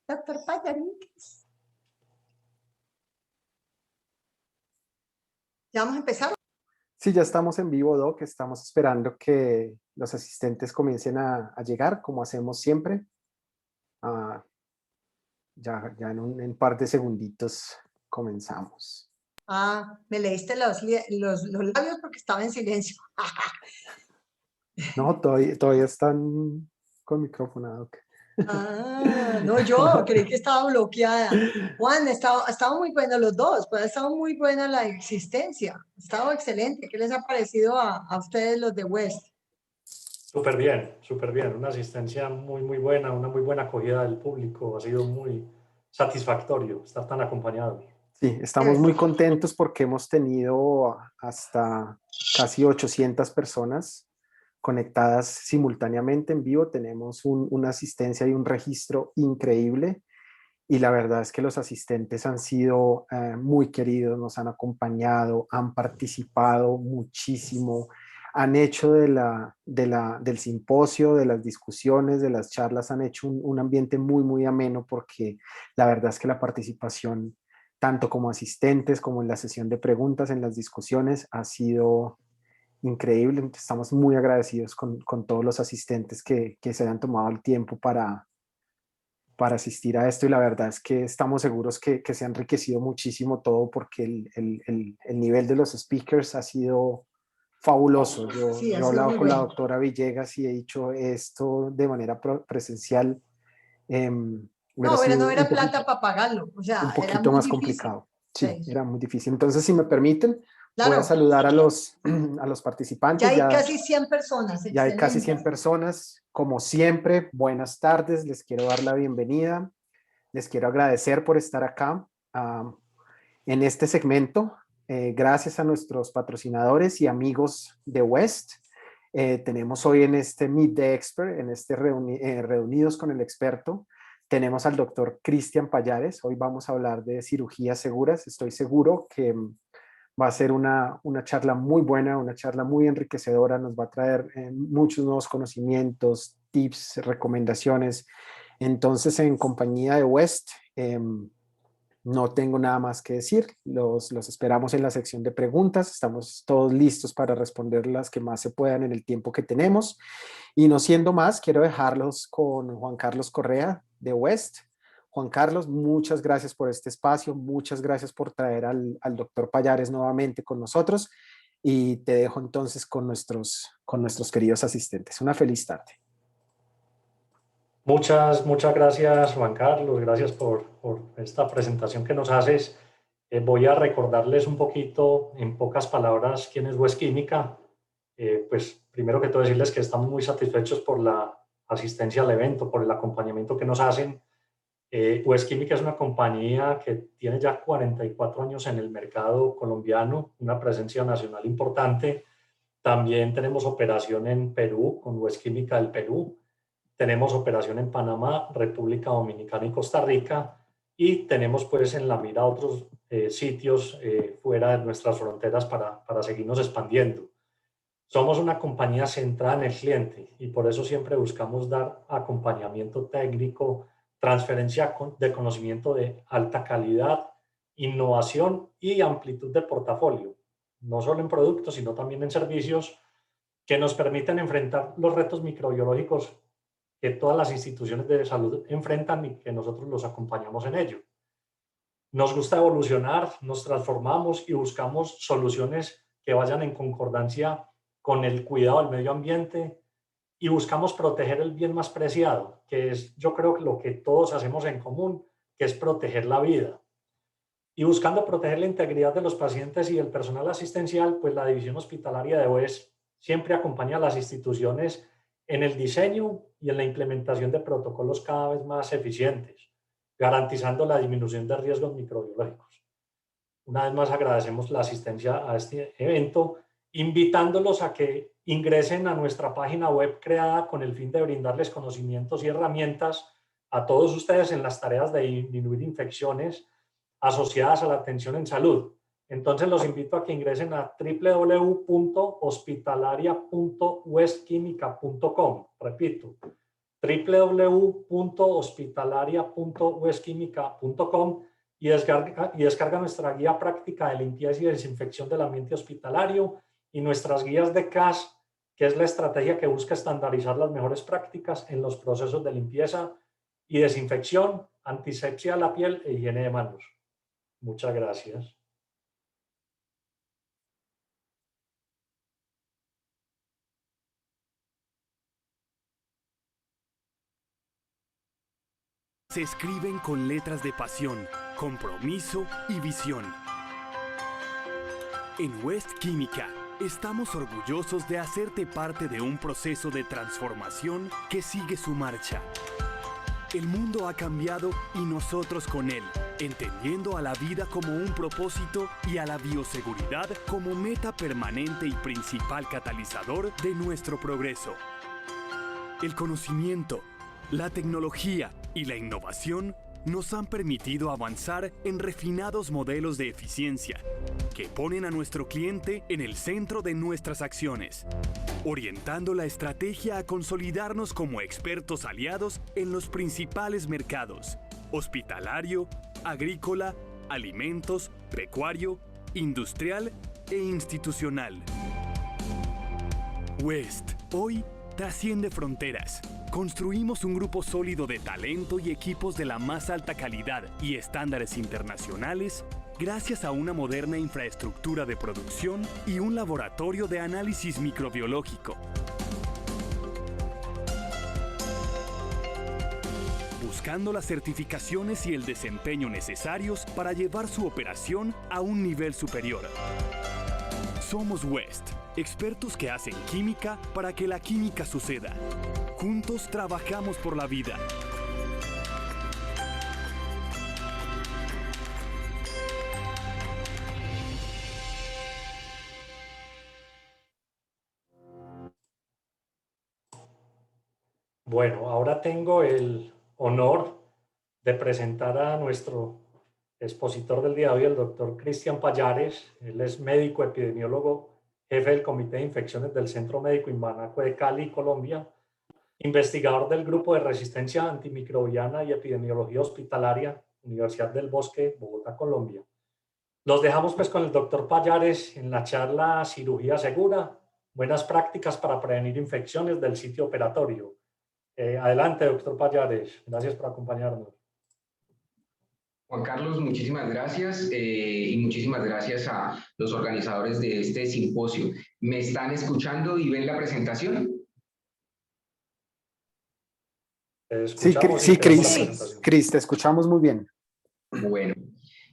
Doctor Payarín. ¿Ya vamos a empezar? Sí, ya estamos en vivo, Doc. Estamos esperando que los asistentes comiencen a llegar, como hacemos siempre. Ya en un par de segunditos comenzamos. Me leíste los labios porque estaba en silencio. No, todavía están con micrófono, Doc. No, yo creí que estaba bloqueada. Juan, ha estado muy buena los dos, pues ha estado muy buena la existencia. Ha estado excelente. ¿Qué les ha parecido a ustedes los de West? Súper bien. Una asistencia muy buena, una muy buena acogida del público. Ha sido muy satisfactorio estar tan acompañado. Sí, estamos muy contentos porque hemos tenido hasta casi 800 personas conectadas simultáneamente en vivo. Tenemos una asistencia y un registro increíble. Y la verdad es que los asistentes han sido muy queridos, nos han acompañado, han participado muchísimo, han hecho del simposio, de las discusiones, de las charlas, han hecho un ambiente muy ameno porque la verdad es que la participación, tanto como asistentes como en la sesión de preguntas, en las discusiones, ha sido increíble. Estamos muy agradecidos con todos los asistentes que se hayan tomado el tiempo para asistir a esto, y la verdad es que estamos seguros que se ha enriquecido muchísimo todo porque el nivel de los speakers ha sido fabuloso. Yo he hablado con la doctora Villegas y he dicho esto de manera presencial. No, pero no era plata para pagarlo, o sea, un poquito era muy más difícil. complicado. Sí, era muy difícil. Entonces, si me permiten, claro, voy a saludar a los participantes. Ya hay casi 100 personas. Ya hay casi 100 personas. Como siempre, buenas tardes. Les quiero dar la bienvenida. Les quiero agradecer por estar acá en este segmento. Gracias a nuestros patrocinadores y amigos de West. Tenemos hoy en este Meet the Expert, en este Reunidos con el Experto, tenemos al doctor Cristian Payares. Hoy vamos a hablar de cirugías seguras. Estoy seguro que va a ser una charla muy buena, una charla muy enriquecedora. Nos va a traer muchos nuevos conocimientos, tips, recomendaciones. Entonces, en compañía de West, no tengo nada más que decir. Los esperamos en la sección de preguntas. Estamos todos listos para responder las que más se puedan en el tiempo que tenemos. Y no siendo más, quiero dejarlos con Juan Carlos Correa de West. Juan Carlos, muchas gracias por este espacio. Muchas gracias por traer al doctor Payares nuevamente con nosotros. Y te dejo entonces con nuestros queridos asistentes. Una feliz tarde. Muchas gracias, Juan Carlos. Gracias por esta presentación que nos haces. Voy a recordarles un poquito, en pocas palabras, quién es West Química. Pues primero que todo decirles que estamos muy satisfechos por la asistencia al evento, por el acompañamiento que nos hacen. West Química es una compañía que tiene ya 44 años en el mercado colombiano, una presencia nacional importante. También tenemos operación en Perú con West Química del Perú. Tenemos operación en Panamá, República Dominicana y Costa Rica, y tenemos pues en la mira otros sitios fuera de nuestras fronteras para seguirnos expandiendo. Somos una compañía centrada en el cliente y por eso siempre buscamos dar acompañamiento técnico, transferencia de conocimiento de alta calidad, innovación y amplitud de portafolio, no solo en productos, sino también en servicios que nos permiten enfrentar los retos microbiológicos que todas las instituciones de salud enfrentan y que nosotros los acompañamos en ello. Nos gusta evolucionar, nos transformamos y buscamos soluciones que vayan en concordancia con el cuidado del medio ambiente y buscamos proteger el bien más preciado, que es, yo creo, lo que todos hacemos en común, que es proteger la vida. Y buscando proteger la integridad de los pacientes y del personal asistencial, pues la división hospitalaria de OES siempre acompaña a las instituciones en el diseño y en la implementación de protocolos cada vez más eficientes, garantizando la disminución de riesgos microbiológicos. Una vez más agradecemos la asistencia a este evento, invitándolos a que ingresen a nuestra página web creada con el fin de brindarles conocimientos y herramientas a todos ustedes en las tareas de disminuir infecciones asociadas a la atención en salud. Entonces los invito a que ingresen a www.hospitalaria.westquimica.com. Repito, www.hospitalaria.wesquimica.com y descarga nuestra guía práctica de limpieza y desinfección del ambiente hospitalario y nuestras guías de CAS, que es la estrategia que busca estandarizar las mejores prácticas en los procesos de limpieza y desinfección, antisepsia de la piel e higiene de manos. Muchas gracias. Se escriben con letras de pasión, compromiso y visión. En West Química estamos orgullosos de hacerte parte de un proceso de transformación que sigue su marcha. El mundo ha cambiado y nosotros con él, entendiendo a la vida como un propósito y a la bioseguridad como meta permanente y principal catalizador de nuestro progreso. El conocimiento, la tecnología y la innovación nos han permitido avanzar en refinados modelos de eficiencia que ponen a nuestro cliente en el centro de nuestras acciones, orientando la estrategia a consolidarnos como expertos aliados en los principales mercados: hospitalario, agrícola, alimentos, pecuario, industrial e institucional. West, hoy, trasciende fronteras. Construimos un grupo sólido de talento y equipos de la más alta calidad y estándares internacionales gracias a una moderna infraestructura de producción y un laboratorio de análisis microbiológico. Buscando las certificaciones y el desempeño necesarios para llevar su operación a un nivel superior. Somos West, expertos que hacen química para que la química suceda. Juntos trabajamos por la vida. Bueno, ahora tengo el honor de presentar a nuestro expositor del día de hoy, el doctor Cristian Pallares. Él es médico epidemiólogo, jefe del Comité de Infecciones del Centro Médico Imbanaco de Cali, Colombia, investigador del Grupo de Resistencia Antimicrobiana y Epidemiología Hospitalaria, Universidad del Bosque, Bogotá, Colombia. Los dejamos pues con el doctor Pallares en la charla Cirugía Segura, buenas prácticas para prevenir infecciones del sitio operatorio. Adelante, doctor Pallares. Gracias por acompañarnos. Juan Carlos, muchísimas gracias y muchísimas gracias a los organizadores de este simposio. ¿Me están escuchando y ven la presentación? Sí, Cris, te escuchamos muy bien.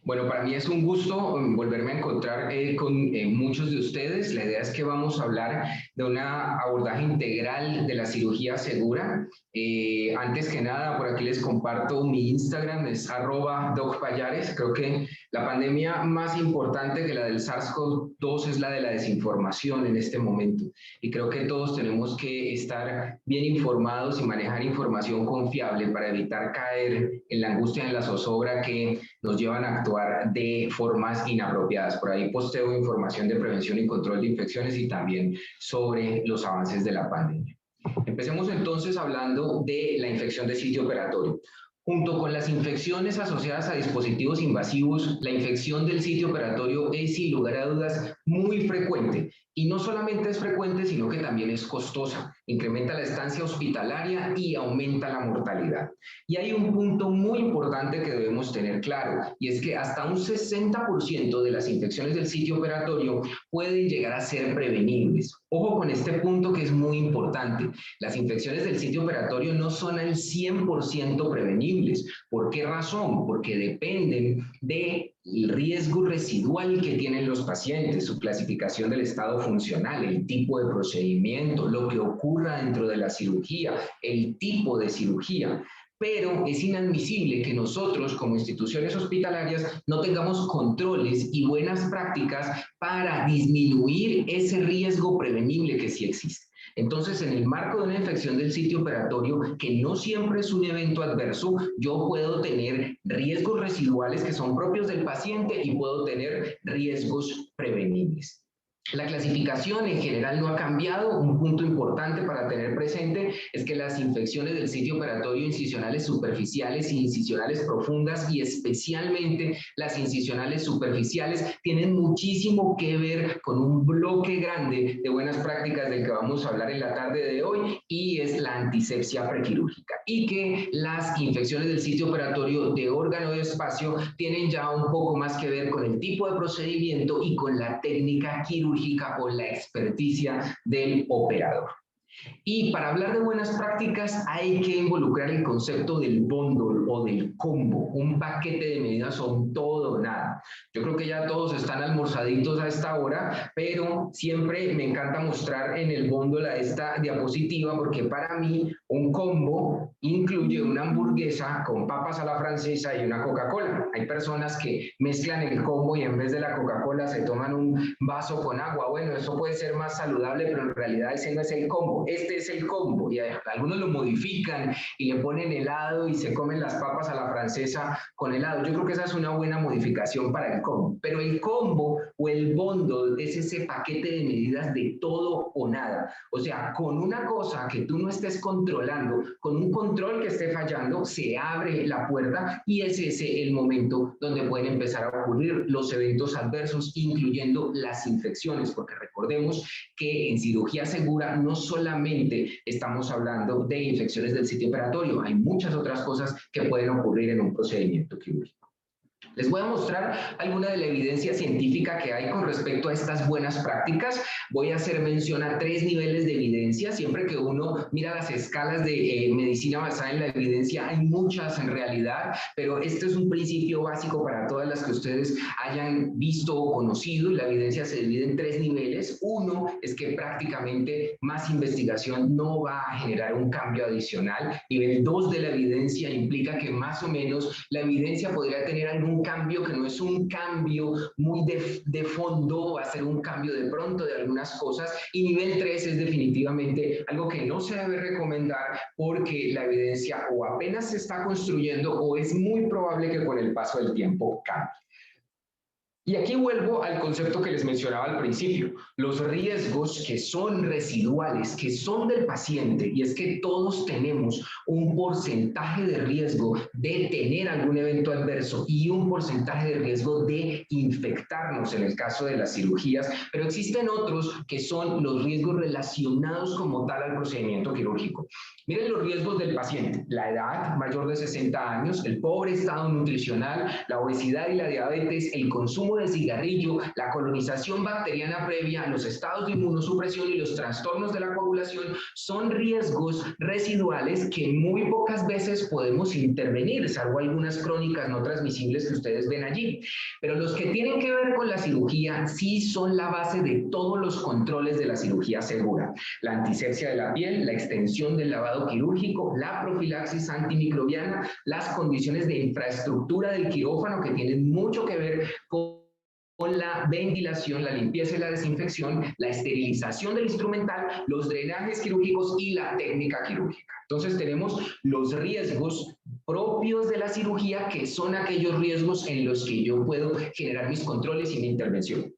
Bueno, para mí es un gusto volverme a encontrar con muchos de ustedes. La idea es que vamos a hablar de un abordaje integral de la cirugía segura. Antes que nada, por aquí les comparto mi Instagram, es @docpallares. Creo que la pandemia más importante que la del SARS-CoV-2 es la de la desinformación en este momento. Y creo que todos tenemos que estar bien informados y manejar información confiable para evitar caer en la angustia y en la zozobra que nos llevan a actuar de formas inapropiadas. Por ahí posteo información de prevención y control de infecciones y también sobre los avances de la pandemia. Empecemos entonces hablando de la infección de sitio operatorio. Junto con las infecciones asociadas a dispositivos invasivos, la infección del sitio operatorio es, sin lugar a dudas, muy frecuente. Y no solamente es frecuente, sino que también es costosa. Incrementa la estancia hospitalaria y aumenta la mortalidad. Y hay un punto muy importante que debemos tener claro, y es que hasta un 60% de las infecciones del sitio operatorio pueden llegar a ser prevenibles. Ojo con este punto que es muy importante. Las infecciones del sitio operatorio no son al 100% prevenibles. ¿Por qué razón? Porque dependen del riesgo residual que tienen los pacientes, su clasificación del estado funcional, el tipo de procedimiento, lo que ocurra dentro de la cirugía, el tipo de cirugía. Pero es inadmisible que nosotros, como instituciones hospitalarias, no tengamos controles y buenas prácticas para disminuir ese riesgo prevenible que sí existe. Entonces, en el marco de una infección del sitio operatorio, que no siempre es un evento adverso, yo puedo tener riesgos residuales que son propios del paciente y puedo tener riesgos prevenibles. La clasificación en general no ha cambiado. Un punto importante para tener presente es que las infecciones del sitio operatorio incisionales superficiales e incisionales profundas, y especialmente las incisionales superficiales, tienen muchísimo que ver con un bloque grande de buenas prácticas del que vamos a hablar en la tarde de hoy, y es la antisepsia prequirúrgica. Y que las infecciones del sitio operatorio de órgano de espacio tienen ya un poco más que ver con el tipo de procedimiento y con la técnica quirúrgica o la experticia del operador. Y para hablar de buenas prácticas hay que involucrar el concepto del bundle o del combo, un paquete de medidas son todo o nada. Yo creo que ya todos están almorzaditos a esta hora, pero siempre me encanta mostrar en el bundle a esta diapositiva, porque para mí un combo incluye una hamburguesa con papas a la francesa y una Coca-Cola. Hay personas que mezclan el combo y en vez de la Coca-Cola se toman un vaso con agua. Bueno, eso puede ser más saludable, pero en realidad ese no es el combo. Este es el combo, y algunos lo modifican y le ponen helado y se comen las papas a la francesa con helado. Yo creo que esa es una buena modificación para el combo, pero el combo o el bundle es ese paquete de medidas de todo o nada. O sea, con una cosa que tú no estés controlando, con un control que esté fallando, se abre la puerta y es ese el momento donde pueden empezar a ocurrir los eventos adversos, incluyendo las infecciones, porque recordemos que en cirugía segura no solamente estamos hablando de infecciones del sitio operatorio, hay muchas otras cosas que pueden ocurrir en un procedimiento quirúrgico. Les voy a mostrar alguna de la evidencia científica que hay con respecto a estas buenas prácticas. Voy a hacer mención a 3 niveles de evidencia. Siempre que uno mira las escalas de medicina basada en la evidencia, hay muchas en realidad, pero este es un principio básico para todas las que ustedes hayan visto o conocido, y la evidencia se divide en 3 niveles. Uno es que prácticamente más investigación no va a generar un cambio adicional. Nivel 2 de la evidencia implica que más o menos la evidencia podría tener algún cambio que no es un cambio muy de fondo, va a ser un cambio de pronto de algunas cosas. Y nivel 3 es definitivamente algo que no se debe recomendar, porque la evidencia o apenas se está construyendo o es muy probable que con el paso del tiempo cambie. Y aquí vuelvo al concepto que les mencionaba al principio, los riesgos que son residuales, que son del paciente, y es que todos tenemos un porcentaje de riesgo de tener algún evento adverso y un porcentaje de riesgo de infectarnos en el caso de las cirugías, pero existen otros que son los riesgos relacionados como tal al procedimiento quirúrgico. Miren los riesgos del paciente: la edad mayor de 60 años, el pobre estado nutricional, la obesidad y la diabetes, el consumo de cigarrillo, la colonización bacteriana previa, los estados de inmunosupresión y los trastornos de la coagulación son riesgos residuales que muy pocas veces podemos intervenir, salvo algunas crónicas no transmisibles que ustedes ven allí. Pero los que tienen que ver con la cirugía sí son la base de todos los controles de la cirugía segura: la antisepsia de la piel, la extensión del lavado quirúrgico, la profilaxis antimicrobiana, las condiciones de infraestructura del quirófano, que tienen mucho que ver con la ventilación, la limpieza y la desinfección, la esterilización del instrumental, los drenajes quirúrgicos y la técnica quirúrgica. Entonces tenemos los riesgos propios de la cirugía, que son aquellos riesgos en los que yo puedo generar mis controles y mi intervención.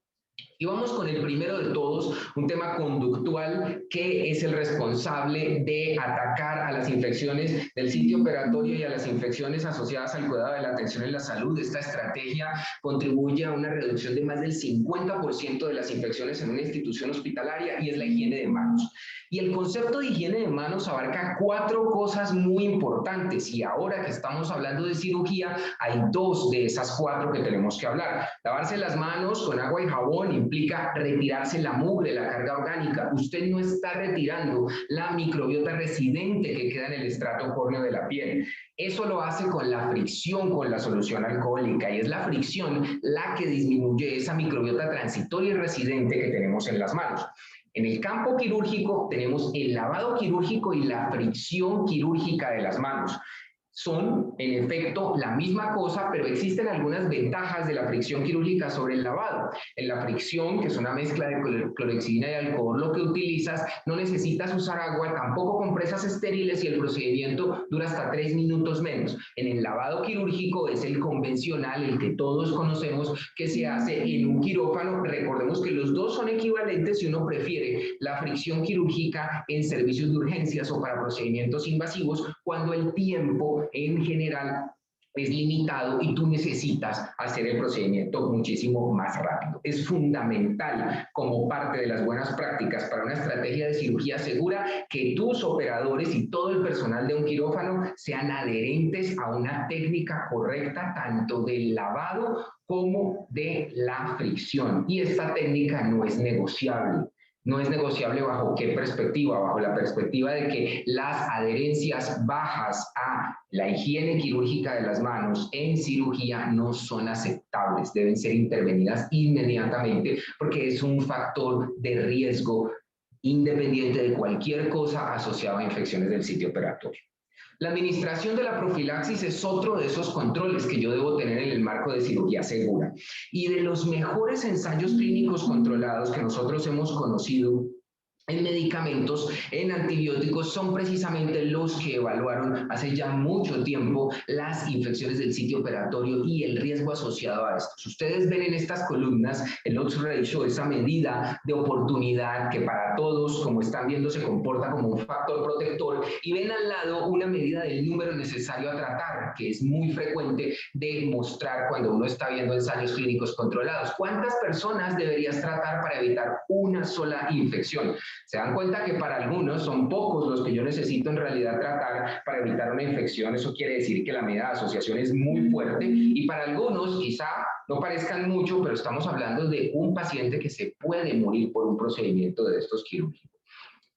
Y vamos con el primero de todos, un tema conductual que es el responsable de atacar a las infecciones del sitio operatorio y a las infecciones asociadas al cuidado de la atención en la salud. Esta estrategia contribuye a una reducción de más del 50% de las infecciones en una institución hospitalaria, y es la higiene de manos. Y el concepto de higiene de manos abarca 4 cosas muy importantes, y ahora que estamos hablando de cirugía, hay 2 de esas 4 que tenemos que hablar. Lavarse las manos con agua y jabón implica retirarse la mugre, la carga orgánica. Usted no está retirando la microbiota residente que queda en el estrato córneo de la piel. Eso lo hace con la fricción con la solución alcohólica, y es la fricción la que disminuye esa microbiota transitoria y residente que tenemos en las manos. En el campo quirúrgico tenemos el lavado quirúrgico y la fricción quirúrgica de las manos. son en efecto la misma cosa, pero existen algunas ventajas de la fricción quirúrgica sobre el lavado. En la fricción, que es una mezcla de clorexidina y alcohol, lo que utilizas, no necesitas usar agua, tampoco compresas estériles y el procedimiento dura hasta 3 minutos menos. En el lavado quirúrgico es el convencional, el que todos conocemos, que se hace en un quirófano. Recordemos que los dos son equivalentes si uno prefiere la fricción quirúrgica en servicios de urgencias o para procedimientos invasivos, cuando el tiempo en general es limitado y tú necesitas hacer el procedimiento muchísimo más rápido. Es fundamental, como parte de las buenas prácticas para una estrategia de cirugía segura, que tus operadores y todo el personal de un quirófano sean adherentes a una técnica correcta, tanto del lavado como de la fricción. Y esta técnica no es negociable. No es negociable ¿bajo qué perspectiva? Bajo la perspectiva de que las adherencias bajas a la higiene quirúrgica de las manos en cirugía no son aceptables, deben ser intervenidas inmediatamente porque es un factor de riesgo independiente de cualquier cosa asociada a infecciones del sitio operatorio. La administración de la profilaxis es otro de esos controles que yo debo tener en el marco de cirugía segura. Y de los mejores ensayos clínicos controlados que nosotros hemos conocido en medicamentos, en antibióticos, son precisamente los que evaluaron hace ya mucho tiempo las infecciones del sitio operatorio y el riesgo asociado a estos. Ustedes ven en estas columnas el odds ratio, esa medida de oportunidad que para todos, como están viendo, se comporta como un factor protector, y ven al lado una medida del número necesario a tratar, que es muy frecuente de mostrar cuando uno está viendo ensayos clínicos controlados. ¿Cuántas personas deberías tratar para evitar una sola infección? Se dan cuenta que para algunos son pocos los que yo necesito en realidad tratar para evitar una infección. Eso quiere decir que la medida de asociación es muy fuerte, y para algunos quizá no parezcan mucho, pero estamos hablando de un paciente que se puede morir por un procedimiento de estos quirúrgicos.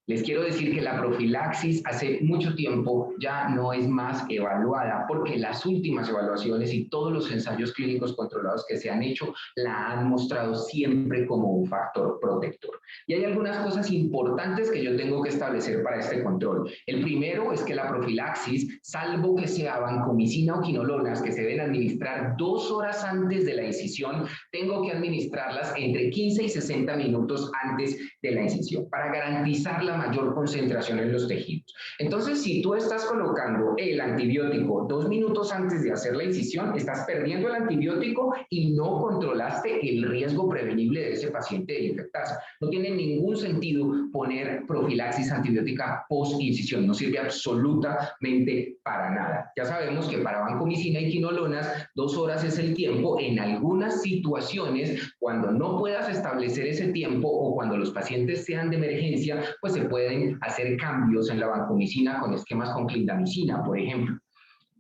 Les quiero decir que la profilaxis hace mucho tiempo ya no es más evaluada, porque las últimas evaluaciones y todos los ensayos clínicos controlados que se han hecho la han mostrado siempre como un factor protector. Y hay algunas cosas importantes que yo tengo que establecer para este control. El primero es que la profilaxis, salvo que sea vancomicina o quinolonas, que se deben administrar 2 horas antes de la incisión, tengo que administrarlas entre 15 y 60 minutos antes de la incisión para garantizar la mayor concentración en los tejidos. Entonces, si tú estás colocando el antibiótico 2 minutos antes de hacer la incisión, estás perdiendo el antibiótico y no controlaste el riesgo prevenible de ese paciente de infectarse. No tiene ningún sentido poner profilaxis antibiótica post-incisión, no sirve absolutamente para nada. Ya sabemos que para vancomicina y quinolonas 2 horas es el tiempo. En algunas situaciones, cuando no puedas establecer ese tiempo o cuando los pacientes sean de emergencia, pues se pueden hacer cambios en la vancomicina con esquemas con clindamicina, por ejemplo.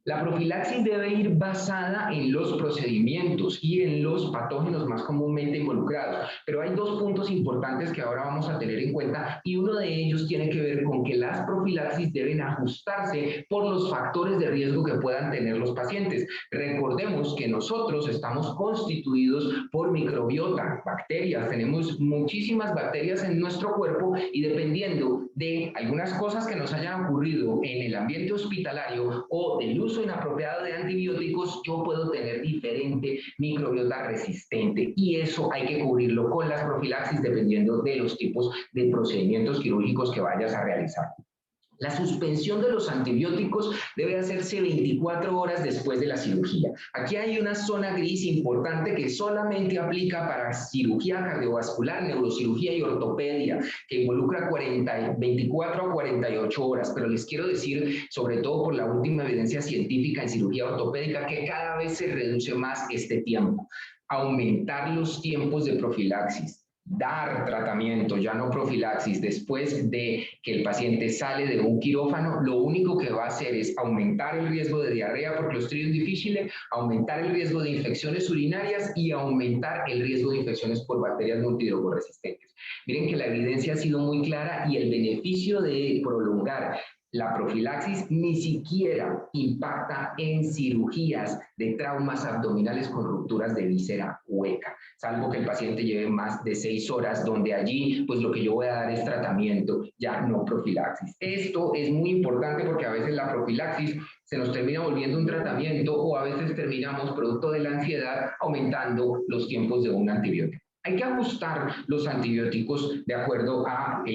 La profilaxis debe ir basada en los procedimientos y en los patógenos más comúnmente involucrados, pero hay 2 puntos importantes que ahora vamos a tener en cuenta, y uno de ellos tiene que ver con que las profilaxis deben ajustarse por los factores de riesgo que puedan tener los pacientes. Recordemos que nosotros estamos constituidos por microbiota, bacterias, tenemos muchísimas bacterias en nuestro cuerpo, y dependiendo de algunas cosas que nos hayan ocurrido en el ambiente hospitalario o del uso inapropiado de antibióticos, yo puedo tener diferente microbiota resistente, y eso hay que cubrirlo con las profilaxis dependiendo de los tipos de procedimientos quirúrgicos que vayas a realizar. La suspensión de los antibióticos debe hacerse 24 horas después de la cirugía. Aquí hay una zona gris importante que solamente aplica para cirugía cardiovascular, neurocirugía y ortopedia, que involucra 24 a 48 horas, pero les quiero decir, sobre todo por la última evidencia científica en cirugía ortopédica, que cada vez se reduce más este tiempo. Aumentar los tiempos de profilaxis, dar tratamiento, ya no profilaxis, después de que el paciente sale de un quirófano, lo único que va a hacer es aumentar el riesgo de diarrea por Clostridium difficile, aumentar el riesgo de infecciones urinarias y aumentar el riesgo de infecciones por bacterias multidrogorresistentes. Miren que la evidencia ha sido muy clara, y el beneficio de prolongar La profilaxis ni siquiera impacta en cirugías de traumas abdominales con rupturas de víscera hueca, salvo que el paciente lleve más de 6 horas, donde allí pues lo que yo voy a dar es tratamiento, ya no profilaxis. Esto es muy importante porque a veces la profilaxis se nos termina volviendo un tratamiento o a veces terminamos, producto de la ansiedad, aumentando los tiempos de un antibiótico. Hay que ajustar los antibióticos de acuerdo al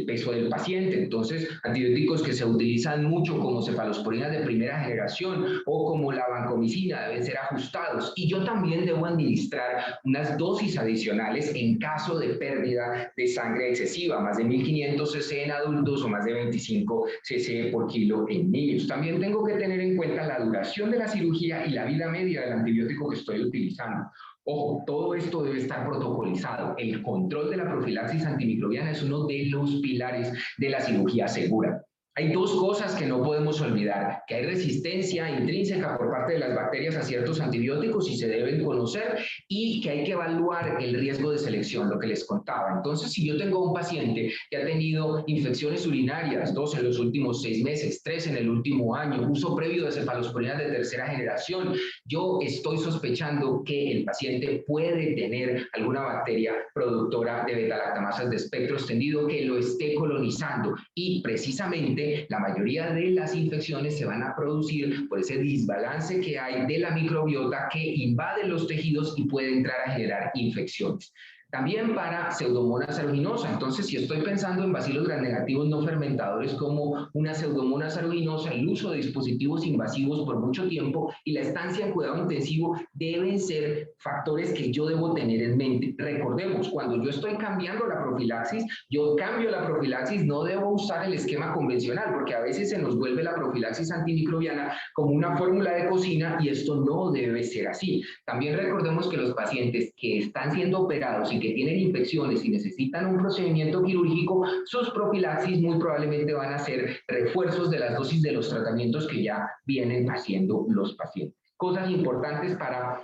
peso del paciente. Entonces, antibióticos que se utilizan mucho como cefalosporinas de primera generación o como la vancomicina deben ser ajustados. Y yo también debo administrar unas dosis adicionales en caso de pérdida de sangre excesiva, más de 1500 cc en adultos o más de 25 cc por kilo en niños. También tengo que tener en cuenta la duración de la cirugía y la vida media del antibiótico que estoy utilizando. Ojo, todo esto debe estar protocolizado. El control de la profilaxis antimicrobiana es uno de los pilares de la cirugía segura. Hay dos cosas que no podemos olvidar, que hay resistencia intrínseca por parte de las bacterias a ciertos antibióticos y se deben conocer, y que hay que evaluar el riesgo de selección, lo que les contaba. Entonces, si yo tengo un paciente que ha tenido infecciones urinarias, 2 en los últimos 6 meses, 3 en el último año, uso previo de cefalosporinas de tercera generación, yo estoy sospechando que el paciente puede tener alguna bacteria productora de beta-lactamasas de espectro extendido que lo esté colonizando, y precisamente la mayoría de las infecciones se van a producir por ese desbalance que hay de la microbiota que invade los tejidos y puede entrar a generar infecciones. También para Pseudomonas aeruginosa. Entonces, si estoy pensando en bacilos gramnegativos no fermentadores como una Pseudomonas aeruginosa, el uso de dispositivos invasivos por mucho tiempo y la estancia en cuidado intensivo deben ser factores que yo debo tener en mente. Recordemos, cuando yo estoy cambiando la profilaxis, yo cambio la profilaxis, no debo usar el esquema convencional, porque a veces se nos vuelve la profilaxis antimicrobiana como una fórmula de cocina y esto no debe ser así. También recordemos que los pacientes que están siendo operados y que tienen infecciones y necesitan un procedimiento quirúrgico, sus profilaxis muy probablemente van a ser refuerzos de las dosis de los tratamientos que ya vienen haciendo los pacientes. Cosas importantes para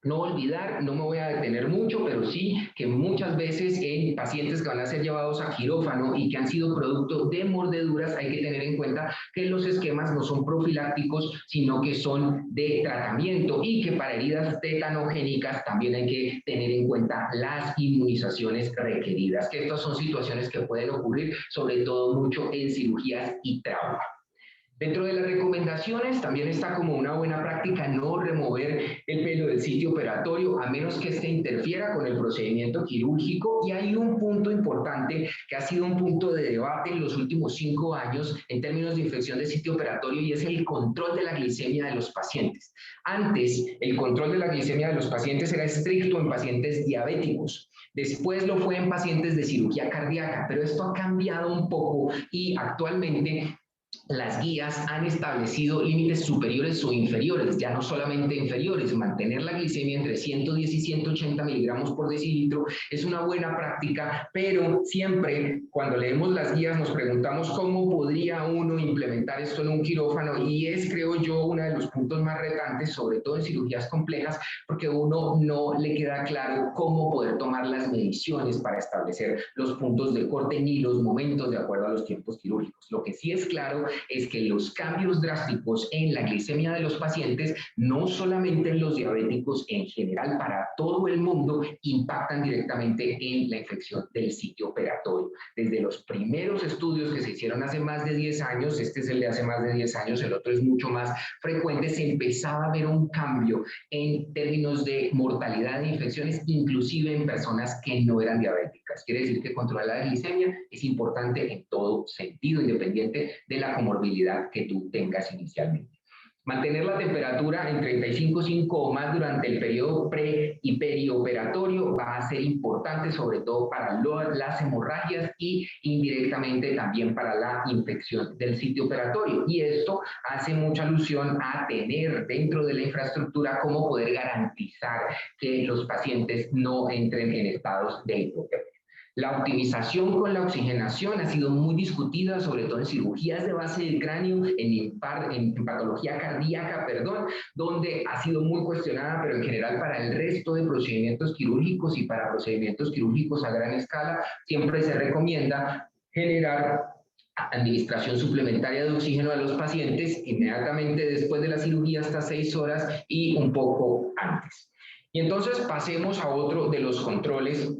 no olvidar, no me voy a detener mucho, pero sí que muchas veces en pacientes que van a ser llevados a quirófano y que han sido producto de mordeduras, hay que tener en cuenta que los esquemas no son profilácticos, sino que son de tratamiento, y que para heridas tetanogénicas también hay que tener en cuenta las inmunizaciones requeridas, que estas son situaciones que pueden ocurrir sobre todo mucho en cirugías y trauma. Dentro de las recomendaciones también está como una buena práctica no remover el pelo del sitio operatorio a menos que este interfiera con el procedimiento quirúrgico, y hay un punto importante que ha sido un punto de debate en los últimos 5 años en términos de infección de sitio operatorio, y es el control de la glicemia de los pacientes. Antes, el control de la glicemia de los pacientes era estricto en pacientes diabéticos. Después lo fue en pacientes de cirugía cardíaca, pero esto ha cambiado un poco y actualmente las guías han establecido límites superiores o inferiores, ya no solamente inferiores. Mantener la glicemia entre 110 y 180 miligramos por decilitro es una buena práctica, pero siempre cuando leemos las guías nos preguntamos cómo podría uno implementar esto en un quirófano, y es, creo yo, uno de los puntos más retantes, sobre todo en cirugías complejas, porque uno no le queda claro cómo poder tomar las mediciones para establecer los puntos de corte ni los momentos de acuerdo a los tiempos quirúrgicos. Lo que sí es claro es que los cambios drásticos en la glicemia de los pacientes, no solamente en los diabéticos, en general para todo el mundo, impactan directamente en la infección del sitio operatorio. Desde los primeros estudios que se hicieron hace más de 10 años, este es el de hace más de 10 años, el otro es mucho más frecuente, se empezaba a ver un cambio en términos de mortalidad de infecciones, inclusive en personas que no eran diabéticas. Quiere decir que controlar la glicemia es importante en todo sentido, independiente de la comorbilidad que tú tengas inicialmente. Mantener la temperatura en 35,5 o más durante el periodo pre y perioperatorio va a ser importante, sobre todo para las hemorragias y indirectamente también para la infección del sitio operatorio. Y esto hace mucha alusión a tener dentro de la infraestructura cómo poder garantizar que los pacientes no entren en estados de hipotermia. La optimización con la oxigenación ha sido muy discutida, sobre todo en cirugías de base del cráneo, en patología cardíaca, donde ha sido muy cuestionada, pero en general para el resto de procedimientos quirúrgicos y para procedimientos quirúrgicos a gran escala, siempre se recomienda generar administración suplementaria de oxígeno a los pacientes inmediatamente después de la cirugía hasta 6 horas y un poco antes. Y entonces pasemos a otro de los controles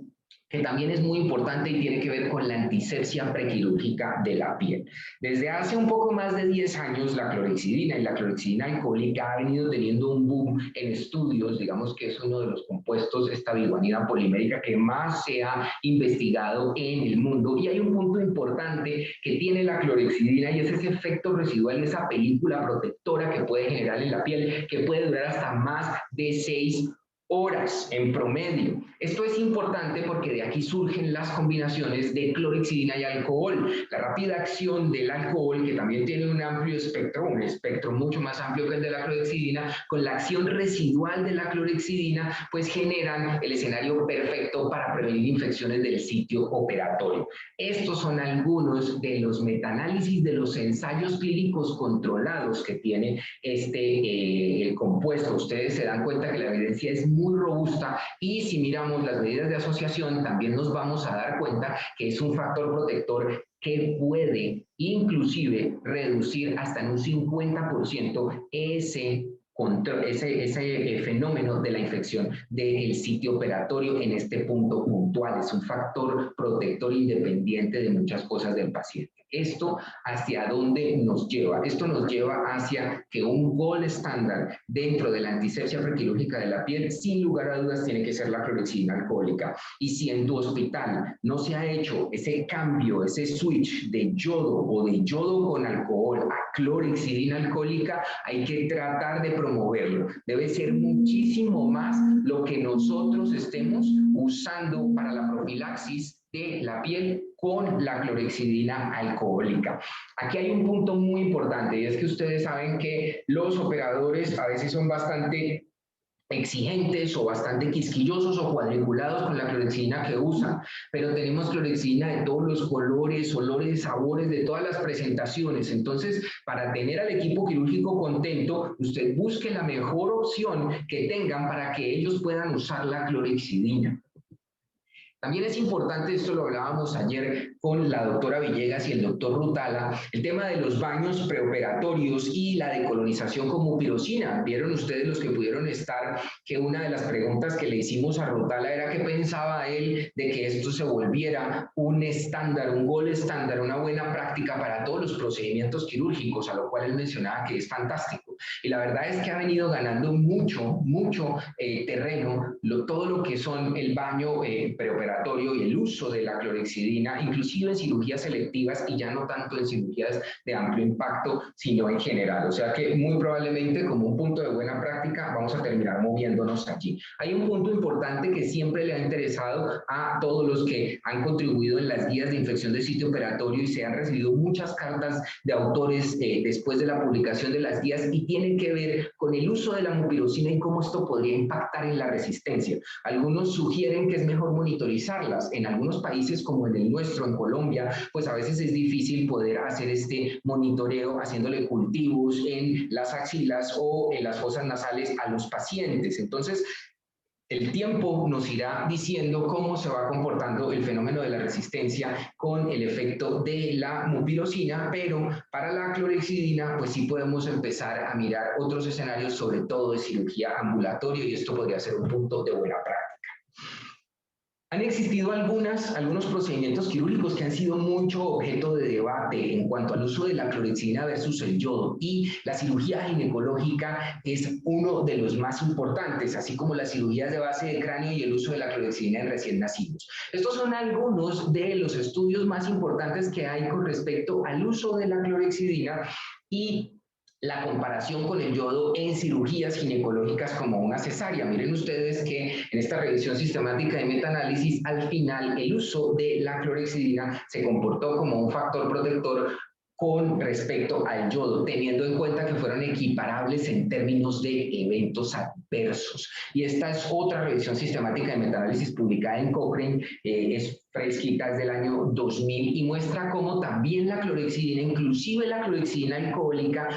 que también es muy importante y tiene que ver con la antisepsia prequirúrgica de la piel. Desde hace un poco más de 10 años, la clorexidina y la clorexidina alcohólica ha venido teniendo un boom en estudios. Digamos que es uno de los compuestos, esta biguanida polimérica, que más se ha investigado en el mundo. Y hay un punto importante que tiene la clorexidina y es ese efecto residual, esa película protectora que puede generar en la piel, que puede durar hasta más de 6 horas en promedio. Esto es importante porque de aquí surgen las combinaciones de clorexidina y alcohol. La rápida acción del alcohol, que también tiene un amplio espectro, un espectro mucho más amplio que el de la clorexidina, con la acción residual de la clorexidina, pues generan el escenario perfecto para prevenir infecciones del sitio operatorio. Estos son algunos de los metaanálisis de los ensayos clínicos controlados que tiene el compuesto. Ustedes se dan cuenta que la evidencia es muy robusta y si miramos las medidas de asociación también nos vamos a dar cuenta que es un factor protector que puede inclusive reducir hasta en un 50% ese fenómeno de la infección del sitio operatorio en este punto puntual. Es un factor protector independiente de muchas cosas del paciente. ¿Esto hacia dónde nos lleva? Esto nos lleva hacia que un gol estándar dentro de la antisepsia prequirúrgica de la piel, sin lugar a dudas, tiene que ser la clorexidina alcohólica. Y si en tu hospital no se ha hecho ese cambio, ese switch de yodo o de yodo con alcohol a clorexidina alcohólica, hay que tratar de promoverlo. Debe ser muchísimo más lo que nosotros estemos usando para la profilaxis de la piel con la clorexidina alcohólica. Aquí hay un punto muy importante y es que ustedes saben que los operadores a veces son bastante exigentes o bastante quisquillosos o cuadriculados con la clorexidina que usan, pero tenemos clorexidina de todos los colores, olores, sabores, de todas las presentaciones. Entonces, para tener al equipo quirúrgico contento, usted busque la mejor opción que tengan para que ellos puedan usar la clorexidina. También es importante, esto lo hablábamos ayer con la doctora Villegas y el doctor Rutala, el tema de los baños preoperatorios y la decolonización con mupirocina. Vieron ustedes, los que pudieron estar, que una de las preguntas que le hicimos a Rutala era qué pensaba él de que esto se volviera un estándar, un gol estándar, una buena práctica para todos los procedimientos quirúrgicos, a lo cual él mencionaba que es fantástico. Y la verdad es que ha venido ganando mucho terreno, todo lo que son el baño preoperatorio y el uso de la clorexidina, inclusive en cirugías selectivas y ya no tanto en cirugías de amplio impacto, sino en general. O sea que muy probablemente como un punto de buena práctica vamos a terminar moviéndonos allí. Hay un punto importante que siempre le ha interesado a todos los que han contribuido en las guías de infección del sitio operatorio y se han recibido muchas cartas de autores después de la publicación de las guías y tiene que ver con el uso de la mupirocina y cómo esto podría impactar en la resistencia. Algunos sugieren que es mejor monitorizarlas. En algunos países como en el nuestro, en Colombia, pues a veces es difícil poder hacer este monitoreo haciéndole cultivos en las axilas o en las fosas nasales a los pacientes. Entonces, el tiempo nos irá diciendo cómo se va comportando el fenómeno de la resistencia con el efecto de la mupirocina, pero para la clorexidina, pues sí podemos empezar a mirar otros escenarios, sobre todo de cirugía ambulatoria, y esto podría ser un punto de buena práctica. Han existido algunos procedimientos quirúrgicos que han sido mucho objeto de debate en cuanto al uso de la clorexidina versus el yodo, y la cirugía ginecológica es uno de los más importantes, así como las cirugías de base de cráneo y el uso de la clorexidina en recién nacidos. Estos son algunos de los estudios más importantes que hay con respecto al uso de la clorexidina y la comparación con el yodo en cirugías ginecológicas como una cesárea. Miren ustedes que en esta revisión sistemática de metaanálisis, al final el uso de la clorexidina se comportó como un factor protector con respecto al yodo, teniendo en cuenta que fueron equiparables en términos de eventos adversos. Y esta es otra revisión sistemática de metaanálisis publicada en Cochrane, es fresquita, es del año 2000, y muestra cómo también la clorexidina, inclusive la clorexidina alcohólica,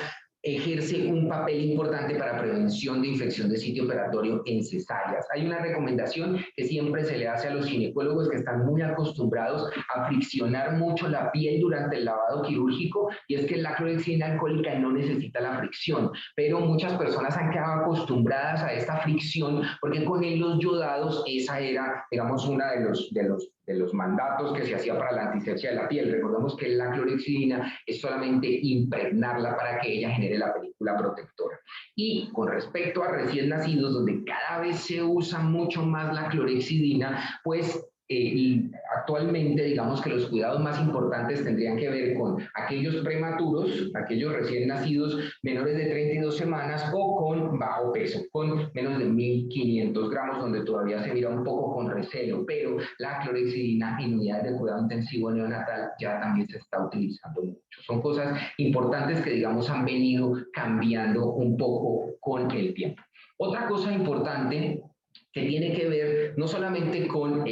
ejerce un papel importante para prevención de infección de sitio operatorio en cesáreas. Hay una recomendación que siempre se le hace a los ginecólogos que están muy acostumbrados a friccionar mucho la piel durante el lavado quirúrgico, y es que la clorhexidina alcohólica no necesita la fricción, pero muchas personas han quedado acostumbradas a esta fricción porque con los yodados esa era, digamos, una de los mandatos que se hacía para la antisepsia de la piel. Recordemos que la clorhexidina es solamente impregnarla para que ella genere la película protectora. Y con respecto a recién nacidos, donde cada vez se usa mucho más la clorhexidina, pues actualmente digamos que los cuidados más importantes tendrían que ver con aquellos prematuros, aquellos recién nacidos menores de 32 semanas o con bajo peso, con menos de 1.500 gramos, donde todavía se mira un poco con recelo, pero la clorhexidina en unidades de cuidado intensivo neonatal ya también se está utilizando mucho. Son cosas importantes que digamos han venido cambiando un poco con el tiempo. Otra cosa importante que tiene que ver no solamente con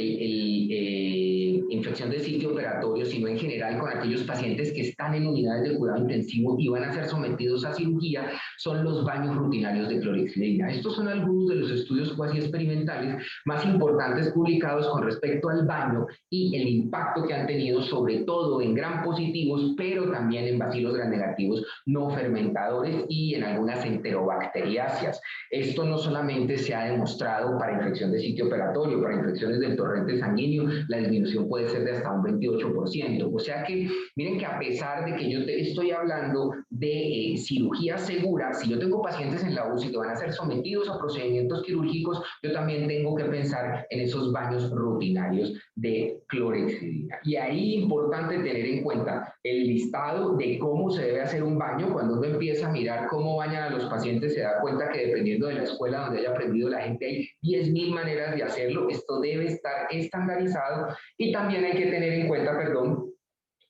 infección de sitio operatorio, sino en general con aquellos pacientes que están en unidades de cuidado intensivo y van a ser sometidos a cirugía, son los baños rutinarios de clorhexidina. Estos son algunos de los estudios cuasi experimentales más importantes publicados con respecto al baño y el impacto que han tenido sobre todo en gram positivos, pero también en bacilos gram negativos no fermentadores y en algunas enterobacteriáceas. Esto no solamente se ha demostrado para infección de sitio operatorio, para infecciones del torrente sanguíneo, la disminución puede ser de hasta un 28%. O sea que, miren que a pesar de que yo te estoy hablando de cirugía segura, si yo tengo pacientes en la UCI que van a ser sometidos a procedimientos quirúrgicos, yo también tengo que pensar en esos baños rutinarios de clorhexidina. Y ahí es importante tener en cuenta el listado de cómo se debe hacer un baño. Cuando uno empieza a mirar cómo bañan a los pacientes, se da cuenta que dependiendo de la escuela donde haya aprendido la gente, hay 10.000 maneras de hacerlo. Esto debe estar estandarizado y también hay que tener en cuenta,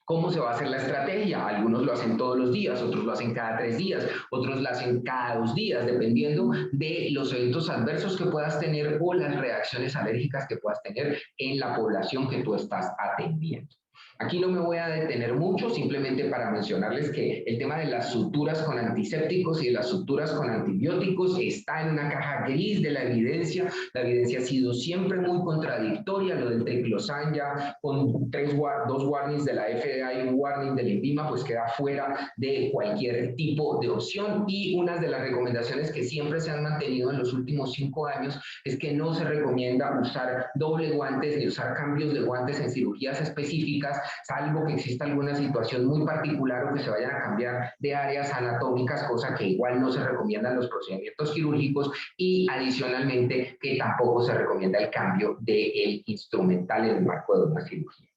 cómo se va a hacer la estrategia. Algunos lo hacen todos los días, otros lo hacen cada 3 días, otros lo hacen cada 2 días, dependiendo de los eventos adversos que puedas tener o las reacciones alérgicas que puedas tener en la población que tú estás atendiendo. Aquí no me voy a detener mucho, simplemente para mencionarles que el tema de las suturas con antisépticos y de las suturas con antibióticos está en una caja gris de la evidencia. La evidencia ha sido siempre muy contradictoria. Lo del triclosan ya con 2 warnings de la FDA y un warning del INVIMA pues queda fuera de cualquier tipo de opción, y una de las recomendaciones que siempre se han mantenido en los últimos 5 años es que no se recomienda usar doble guantes ni usar cambios de guantes en cirugías específicas, salvo que exista alguna situación muy particular o que se vayan a cambiar de áreas anatómicas, cosa que igual no se recomienda en los procedimientos quirúrgicos, y adicionalmente que tampoco se recomienda el cambio del instrumental en el marco de una cirugía.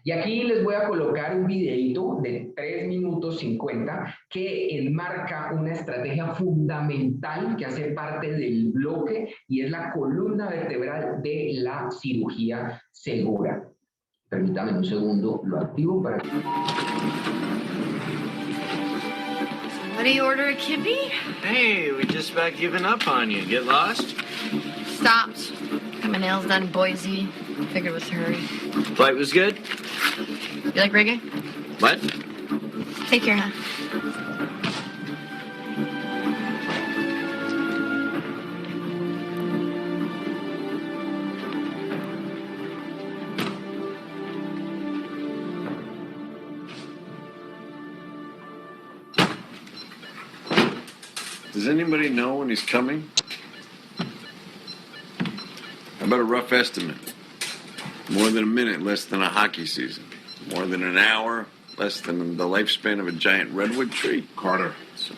Y aquí les voy a colocar un videito de 3 minutos 50 que enmarca una estrategia fundamental que hace parte del bloque y es la columna vertebral de la cirugía segura. Permítame un segundo, lo activo para que... Somebody order a kippy? Hey, we just about given up on you. Get lost? Stopped. Got my nails done in Boise. Figured it was a hurry. Flight was good? You like reggae? What? Take care, huh? Does anybody know when he's coming? How about a rough estimate? More than a minute, less than a hockey season. More than an hour, less than the lifespan of a giant redwood tree. Carter. So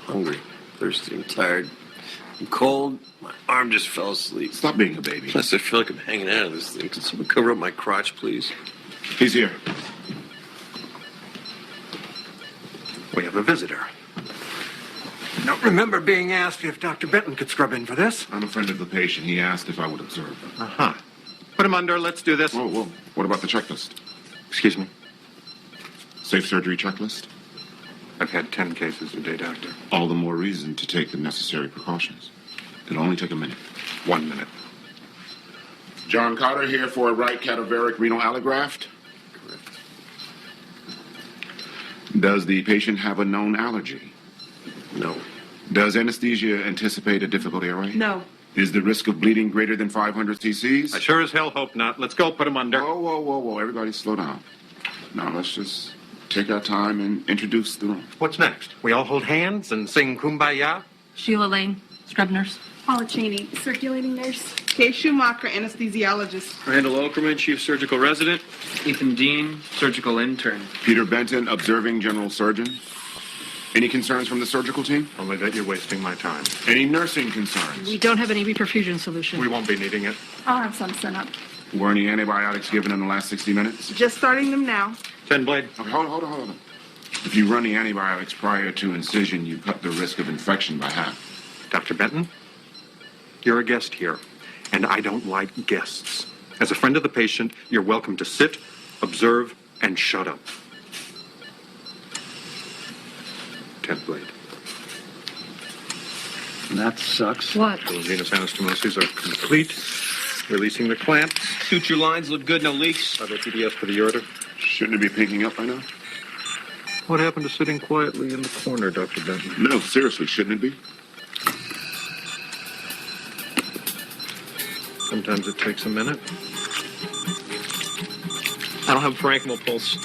hungry, thirsty, and tired. I'm cold. My arm just fell asleep. Stop being a baby. Plus, I feel like I'm hanging out of this thing. Can someone cover up my crotch, please? He's here. We have a visitor. I don't remember being asked if Dr. Benton could scrub in for this. I'm a friend of the patient. He asked if I would observe. Uh-huh. Put him under. Let's do this. Whoa. What about the checklist? Excuse me? Safe surgery checklist? I've had 10 cases a day, Doctor. All the more reason to take the necessary precautions. It'll only take a minute. 1 minute. John Carter here for a right cadaveric renal allograft. Correct. Does the patient have a known allergy? Does anesthesia anticipate a difficult airway? No. Is the risk of bleeding greater than 500 cc's? I sure as hell hope not. Let's go put him under. Whoa, whoa, whoa, whoa. Everybody slow down. Now let's just take our time and introduce the room. What's next? We all hold hands and sing Kumbaya? Sheila Lane, scrub nurse. Paula Cheney, circulating nurse. Kay Schumacher, anesthesiologist. Randall Okerman, chief surgical resident. Ethan Dean, surgical intern. Peter Benton, observing general surgeon. Any concerns from the surgical team? Only that you're wasting my time. Any nursing concerns? We don't have any reperfusion solution. We won't be needing it. I'll have some sent up. Were any antibiotics given in the last 60 minutes? Just starting them now. 10 blade. Okay, hold on. If you run the antibiotics prior to incision, you cut the risk of infection by half. Dr. Benton, you're a guest here, and I don't like guests. As a friend of the patient, you're welcome to sit, observe, and shut up. 10 blade. That sucks. What? The venous anastomoses are complete. Releasing the clamps. Suture lines look good, no leaks. Other PDS for the ureter. Shouldn't it be picking up by now? What happened to sitting quietly in the corner, Dr. Benton? No, seriously, shouldn't it be? Sometimes it takes a minute. I don't have parenchymal pulse.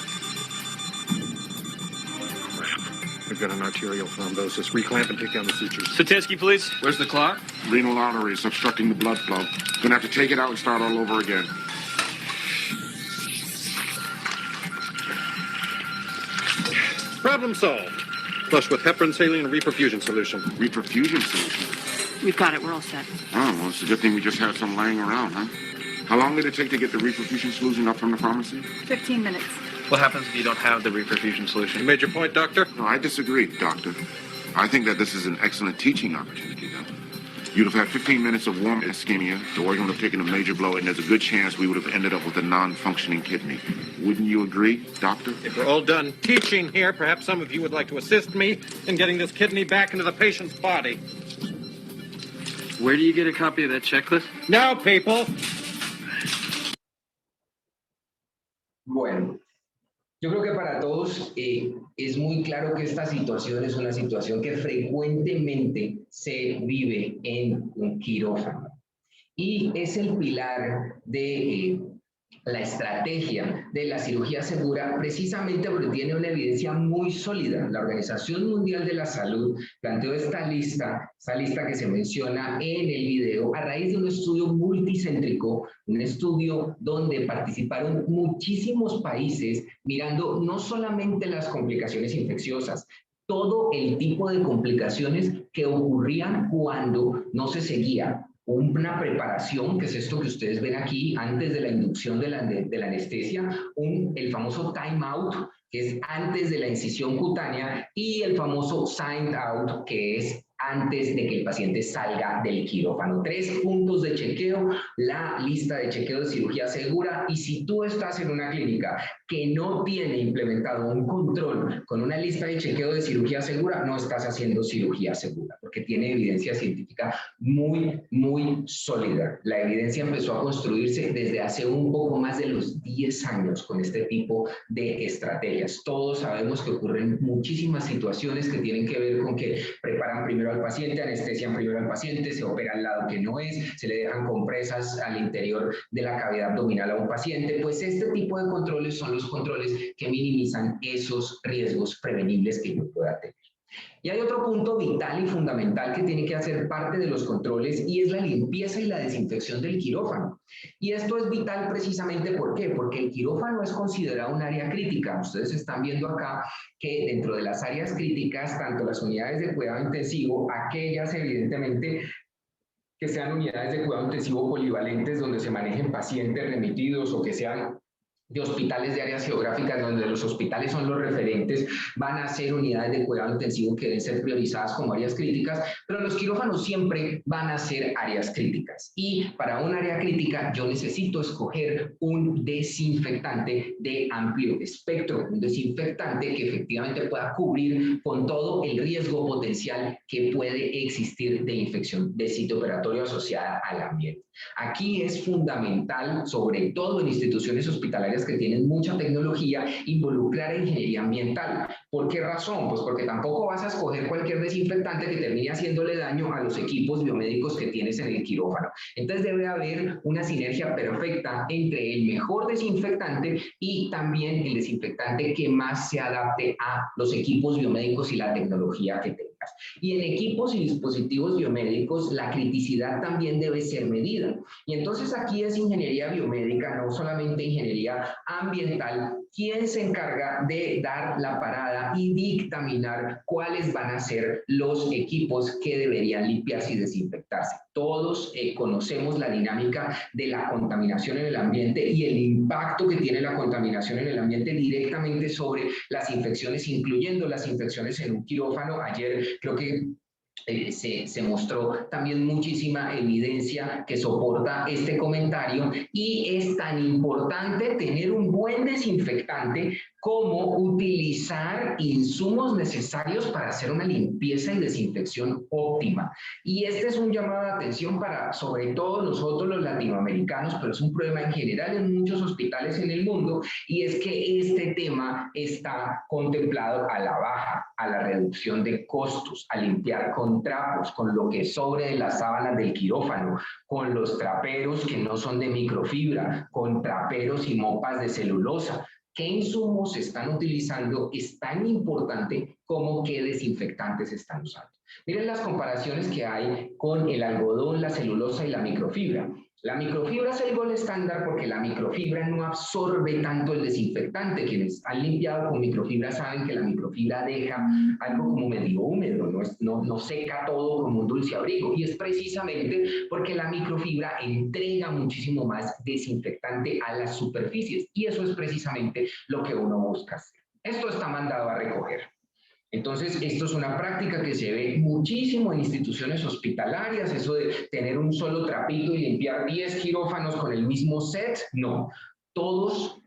We've got an arterial thrombosis. Reclamp and take down the sutures. Satinsky, please. Where's the clot? Renal artery is obstructing the blood flow. Gonna have to take it out and start all over again. Problem solved. Flush with heparin, saline, and reperfusion solution. Reperfusion solution? We've got it. We're all set. Oh, well, it's a good thing we just had some laying around, huh? How long did it take to get the reperfusion solution up from the pharmacy? 15 minutes. What happens if you don't have the reperfusion solution? You made your point, Doctor? No, I disagree, Doctor. I think that this is an excellent teaching opportunity, though. You'd have had 15 minutes of warm ischemia, the organ would have taken a major blow, and there's a good chance we would have ended up with a non-functioning kidney. Wouldn't you agree, Doctor? If we're all done teaching here, perhaps some of you would like to assist me in getting this kidney back into the patient's body. Where do you get a copy of that checklist? Now, people! Bueno, yo creo que para todos es muy claro que esta situación es una situación que frecuentemente se vive en un quirófano y es el pilar de la estrategia de la cirugía segura, precisamente porque tiene una evidencia muy sólida. La Organización Mundial de la Salud planteó esta lista que se menciona en el video, a raíz de un estudio multicéntrico, un estudio donde participaron muchísimos países, mirando no solamente las complicaciones infecciosas, todo el tipo de complicaciones que ocurrían cuando no se seguía una preparación, que es esto que ustedes ven aquí, antes de la inducción de la anestesia, el famoso time out, que es antes de la incisión cutánea, y el famoso signed out, que es antes de que el paciente salga del quirófano. 3 puntos de chequeo, la lista de chequeo de cirugía segura, y si tú estás en una clínica que no tiene implementado un control con una lista de chequeo de cirugía segura, no estás haciendo cirugía segura, porque tiene evidencia científica muy, muy sólida. La evidencia empezó a construirse desde hace un poco más de los 10 años con este tipo de estrategias. Todos sabemos que ocurren muchísimas situaciones que tienen que ver con que preparan primero al paciente, anestesian primero al paciente, se opera al lado que no es, se le dejan compresas al interior de la cavidad abdominal a un paciente. Pues este tipo de controles son los controles que minimizan esos riesgos prevenibles que yo pueda tener. Y hay otro punto vital y fundamental que tiene que hacer parte de los controles y es la limpieza y la desinfección del quirófano. Y esto es vital precisamente ¿por qué? Porque el quirófano es considerado un área crítica. Ustedes están viendo acá que dentro de las áreas críticas, tanto las unidades de cuidado intensivo, aquellas evidentemente que sean unidades de cuidado intensivo polivalentes donde se manejen pacientes remitidos o que sean de hospitales de áreas geográficas donde los hospitales son los referentes, van a ser unidades de cuidado intensivo que deben ser priorizadas como áreas críticas, pero los quirófanos siempre van a ser áreas críticas. Y para un área crítica yo necesito escoger un desinfectante de amplio espectro, un desinfectante que efectivamente pueda cubrir con todo el riesgo potencial que puede existir de infección de sitio operatorio asociada al ambiente. Aquí es fundamental, sobre todo en instituciones hospitalarias que tienen mucha tecnología, involucrar a ingeniería ambiental. ¿Por qué razón? Pues porque tampoco vas a escoger cualquier desinfectante que termine haciéndole daño a los equipos biomédicos que tienes en el quirófano. Entonces debe haber una sinergia perfecta entre el mejor desinfectante y también el desinfectante que más se adapte a los equipos biomédicos y la tecnología que tengas. Y en equipos y dispositivos biomédicos la criticidad también debe ser medida. Y entonces aquí es ingeniería biomédica, no solamente ingeniería ambiental, quien se encarga de dar la parada y dictaminar cuáles van a ser los equipos que deberían limpiarse y desinfectarse. Todos conocemos la dinámica de la contaminación en el ambiente y el impacto que tiene la contaminación en el ambiente directamente sobre las infecciones, incluyendo las infecciones en un quirófano. Ayer creo que se mostró también muchísima evidencia que soporta este comentario, y es tan importante tener un buen desinfectante como utilizar insumos necesarios para hacer una limpieza y desinfección óptima. Y este es un llamado de atención para, sobre todo, nosotros los latinoamericanos, pero es un problema en general en muchos hospitales en el mundo, y es que este tema está contemplado a la baja, a la reducción de costos, a limpiar con trapos, con lo que sobre de las sábanas del quirófano, con los traperos que no son de microfibra, con traperos y mopas de celulosa. ¿Qué insumos se están utilizando? Es tan importante como qué desinfectantes están usando. Miren las comparaciones que hay con el algodón, la celulosa y la microfibra. La microfibra es el gold estándar porque la microfibra no absorbe tanto el desinfectante. Quienes han limpiado con microfibra saben que la microfibra deja algo como medio húmedo, no seca todo como un dulce abrigo. Y es precisamente porque la microfibra entrega muchísimo más desinfectante a las superficies. Y eso es precisamente lo que uno busca hacer. Esto está mandado a recoger. Entonces, esto es una práctica que se ve muchísimo en instituciones hospitalarias, eso de tener un solo trapito y limpiar 10 quirófanos con el mismo set. No, todos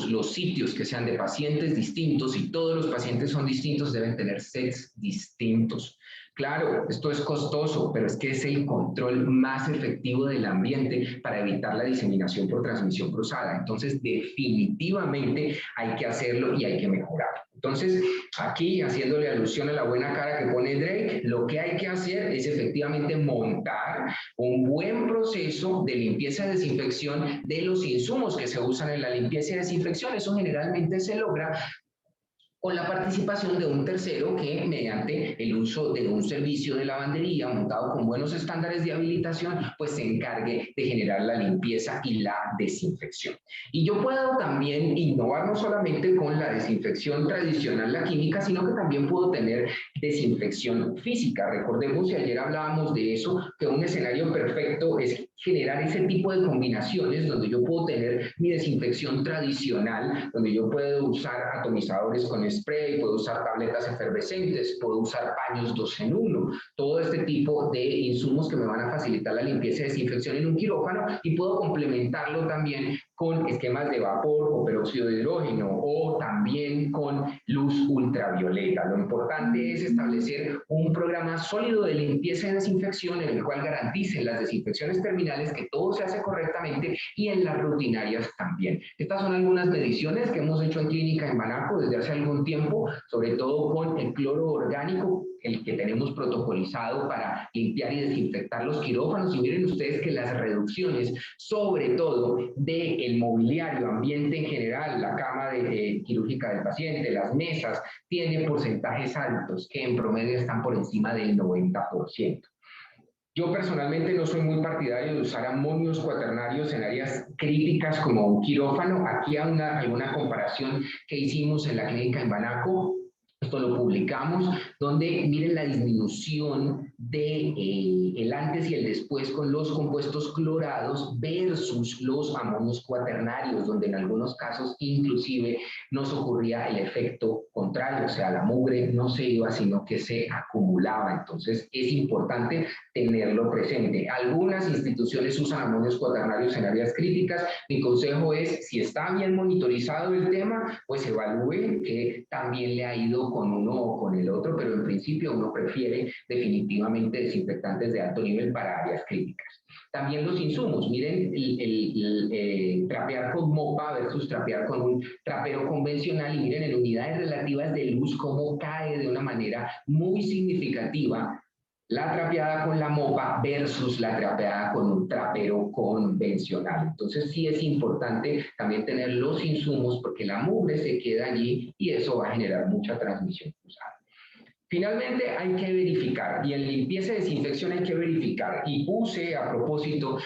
los sitios que sean de pacientes distintos y todos los pacientes son distintos deben tener sets distintos. Claro, esto es costoso, pero es que es el control más efectivo del ambiente para evitar la diseminación por transmisión cruzada. Entonces, definitivamente hay que hacerlo y hay que mejorar. Entonces, aquí, haciéndole alusión a la buena cara que pone Drake, lo que hay que hacer es efectivamente montar un buen proceso de limpieza y desinfección de los insumos que se usan en la limpieza y desinfección. Eso generalmente se logra con la participación de un tercero que, mediante el uso de un servicio de lavandería montado con buenos estándares de habilitación, pues se encargue de generar la limpieza y la desinfección. Y yo puedo también innovar no solamente con la desinfección tradicional, la química, sino que también puedo tener desinfección física. Recordemos, y ayer hablábamos de eso, que un escenario perfecto es generar ese tipo de combinaciones donde yo puedo tener mi desinfección tradicional, donde yo puedo usar atomizadores con spray, puedo usar tabletas efervescentes, puedo usar paños 2 en 1, todo este tipo de insumos que me van a facilitar la limpieza y desinfección en un quirófano, y puedo complementarlo también con esquemas de vapor o peróxido de hidrógeno, o también con luz ultravioleta. Lo importante es establecer un programa sólido de limpieza y desinfección en el cual garanticen las desinfecciones terminales, que todo se hace correctamente, y en las rutinarias también. Estas son algunas mediciones que hemos hecho en clínica en Banaco desde hace algún tiempo, sobre todo con el cloro orgánico, el que tenemos protocolizado para limpiar y desinfectar los quirófanos. Y miren ustedes que las reducciones, sobre todo del mobiliario, ambiente en general, la cama quirúrgica del paciente, las mesas, tienen porcentajes altos que en promedio están por encima del 90%. Yo personalmente no soy muy partidario de usar amonios cuaternarios en áreas críticas como un quirófano. Aquí hay alguna comparación que hicimos en la clínica en Banaco. Esto esto lo publicamos, donde miren la disminución de el antes y el después con los compuestos clorados versus los amonios cuaternarios, donde en algunos casos inclusive nos ocurría el efecto contrario, o sea, la mugre no se iba, sino que se acumulaba. Entonces es importante tenerlo presente. Algunas instituciones usan amonios cuaternarios en áreas críticas. Mi consejo es, si está bien monitorizado el tema, pues evalúe que también le ha ido con uno o con el otro, pero en principio uno prefiere definitivamente desinfectantes de alto nivel para áreas críticas. También los insumos, miren trapear con mopa versus trapear con un trapero convencional, y miren en unidades relativas de luz cómo cae de una manera muy significativa la trapeada con la mopa versus la trapeada con un trapero convencional. Entonces sí es importante también tener los insumos, porque la mugre se queda allí y eso va a generar mucha transmisión cruzada. Finalmente hay que verificar, y en limpieza y desinfección hay que verificar, y puse a propósito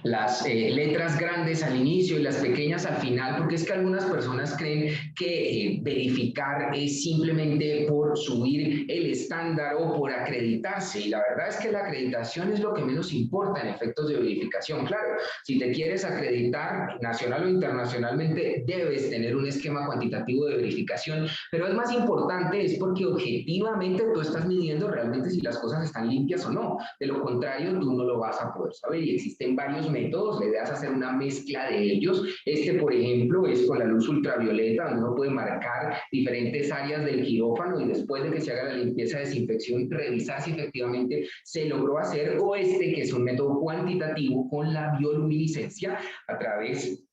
las letras grandes al inicio y las pequeñas al final, porque es que algunas personas creen que verificar es simplemente por subir el estándar o por acreditarse, y la verdad es que la acreditación es lo que menos importa en efectos de verificación. Claro, si te quieres acreditar nacional o internacionalmente, debes tener un esquema cuantitativo de verificación, pero es más importante es porque objetivamente tú estás midiendo realmente si las cosas están limpias o no. De lo contrario, tú no lo vas a poder saber, y existen varios métodos. La idea es hacer una mezcla de ellos. Por ejemplo, es con la luz ultravioleta, donde uno puede marcar diferentes áreas del quirófano y después de que se haga la limpieza, desinfección, revisar si efectivamente se logró hacer, o que es un método cuantitativo con la bioluminiscencia a través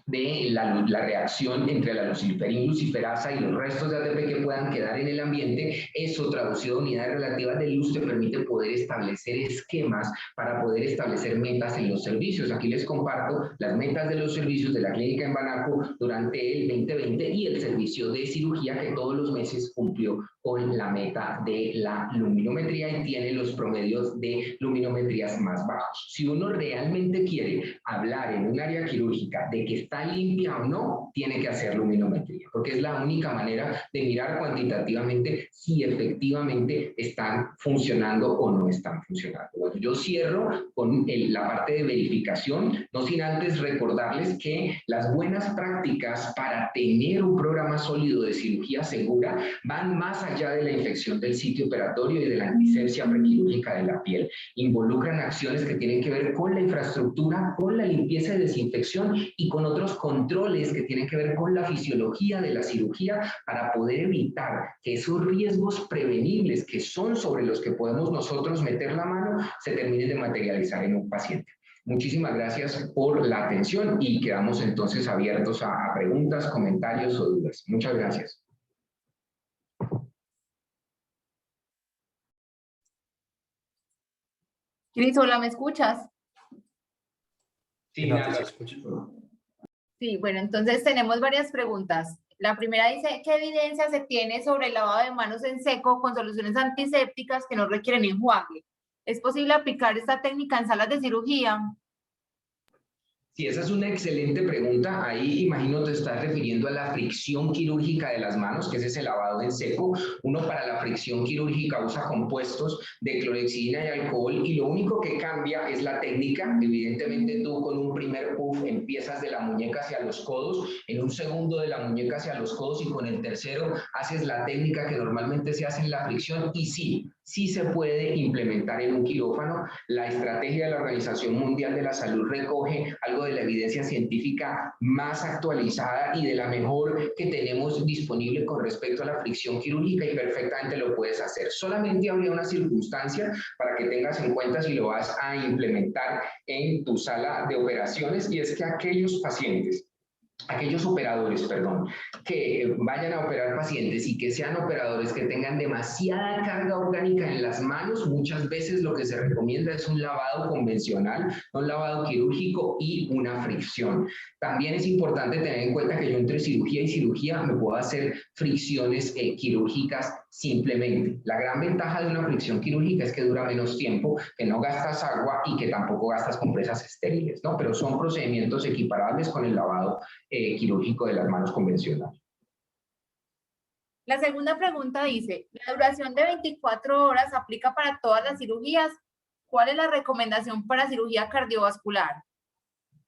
de la reacción entre la luciferasa y los restos de ATP que puedan quedar en el ambiente. Eso traducido a unidades relativas de luz te permite poder establecer esquemas para poder establecer metas en los servicios. Aquí les comparto las metas de los servicios de la clínica en Banaco durante el 2020 y el servicio de cirugía, que todos los meses cumplió con la meta de la luminometría y tiene los promedios de luminometrías más bajos. Si uno realmente quiere hablar en un área quirúrgica de que está limpia o no, tiene que hacer luminometría, porque es la única manera de mirar cuantitativamente si efectivamente están funcionando o no están funcionando. Bueno, yo cierro con la parte de verificación, no sin antes recordarles que las buenas prácticas para tener un programa sólido de cirugía segura van más allá de la infección del sitio operatorio y de la antisepsia prequirúrgica de la piel. Involucran acciones que tienen que ver con la infraestructura, con la limpieza y desinfección y con otros controles que tienen que ver con la fisiología de la cirugía, para poder evitar que esos riesgos prevenibles, que son sobre los que podemos nosotros meter la mano, se terminen de materializar en un paciente. Muchísimas gracias por la atención y quedamos entonces abiertos a preguntas, comentarios o dudas. Muchas gracias. Cris, hola, ¿me escuchas? Sí, Nati, se escucha. Sí, bueno, entonces tenemos varias preguntas. La primera dice, ¿qué evidencia se tiene sobre el lavado de manos en seco con soluciones antisépticas que no requieren enjuague? ¿Es posible aplicar esta técnica en salas de cirugía? Sí, esa es una excelente pregunta. Ahí imagino te estás refiriendo a la fricción quirúrgica de las manos, que es ese lavado en seco. Uno para la fricción quirúrgica usa compuestos de clorhexidina y alcohol, y lo único que cambia es la técnica. Evidentemente tú con un primer puff empiezas de la muñeca hacia los codos, en un segundo de la muñeca hacia los codos, y con el tercero haces la técnica que normalmente se hace en la fricción. Y sí se puede implementar en un quirófano. La estrategia de la Organización Mundial de la Salud recoge algo de la evidencia científica más actualizada y de la mejor que tenemos disponible con respecto a la fricción quirúrgica, y perfectamente lo puedes hacer. Solamente habría una circunstancia para que tengas en cuenta si lo vas a implementar en tu sala de operaciones, y es que aquellos operadores, que vayan a operar pacientes y que sean operadores que tengan demasiada carga orgánica en las manos, muchas veces lo que se recomienda es un lavado convencional, un lavado quirúrgico y una fricción. También es importante tener en cuenta que yo entre cirugía y cirugía me puedo hacer fricciones quirúrgicas simplemente. La gran ventaja de una fricción quirúrgica es que dura menos tiempo, que no gastas agua y que tampoco gastas compresas estériles, ¿no? Pero son procedimientos equiparables con el lavado quirúrgico de las manos convencionales. La segunda pregunta dice, ¿la duración de 24 horas aplica para todas las cirugías? ¿Cuál es la recomendación para cirugía cardiovascular?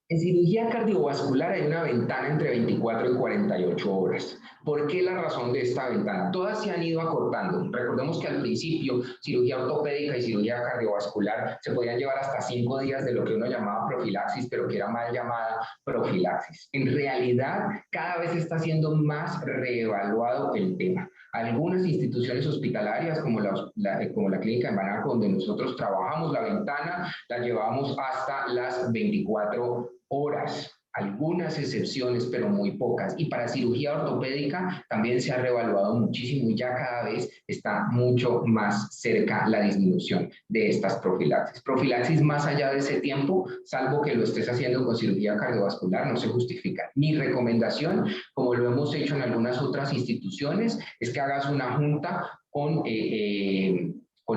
En cirugía cardiovascular hay una ventana entre 24 y 48 horas. ¿Por qué la razón de esta ventana? Todas se han ido acortando. Recordemos que al principio cirugía ortopédica y cirugía cardiovascular se podían llevar hasta 5 días de lo que uno llamaba profilaxis, pero que era mal llamada profilaxis. En realidad, cada vez está siendo más reevaluado el tema. Algunas instituciones hospitalarias, como la clínica en Banaco, donde nosotros trabajamos, la ventana la llevamos hasta las 24 horas. Algunas excepciones, pero muy pocas. Y para cirugía ortopédica también se ha reevaluado muchísimo y ya cada vez está mucho más cerca la disminución de estas profilaxis. Profilaxis más allá de ese tiempo, salvo que lo estés haciendo con cirugía cardiovascular, no se justifica. Mi recomendación, como lo hemos hecho en algunas otras instituciones, es que hagas una junta con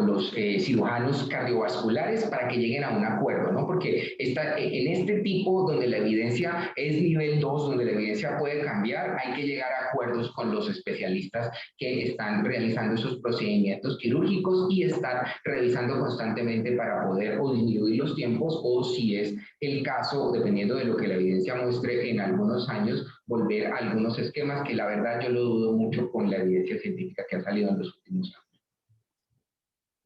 los cirujanos cardiovasculares para que lleguen a un acuerdo, ¿no? Porque en este tipo donde la evidencia es nivel 2, donde la evidencia puede cambiar, hay que llegar a acuerdos con los especialistas que están realizando esos procedimientos quirúrgicos y estar revisando constantemente para poder o disminuir los tiempos o, si es el caso, dependiendo de lo que la evidencia muestre en algunos años, volver a algunos esquemas que la verdad yo lo dudo mucho con la evidencia científica que ha salido en los últimos años.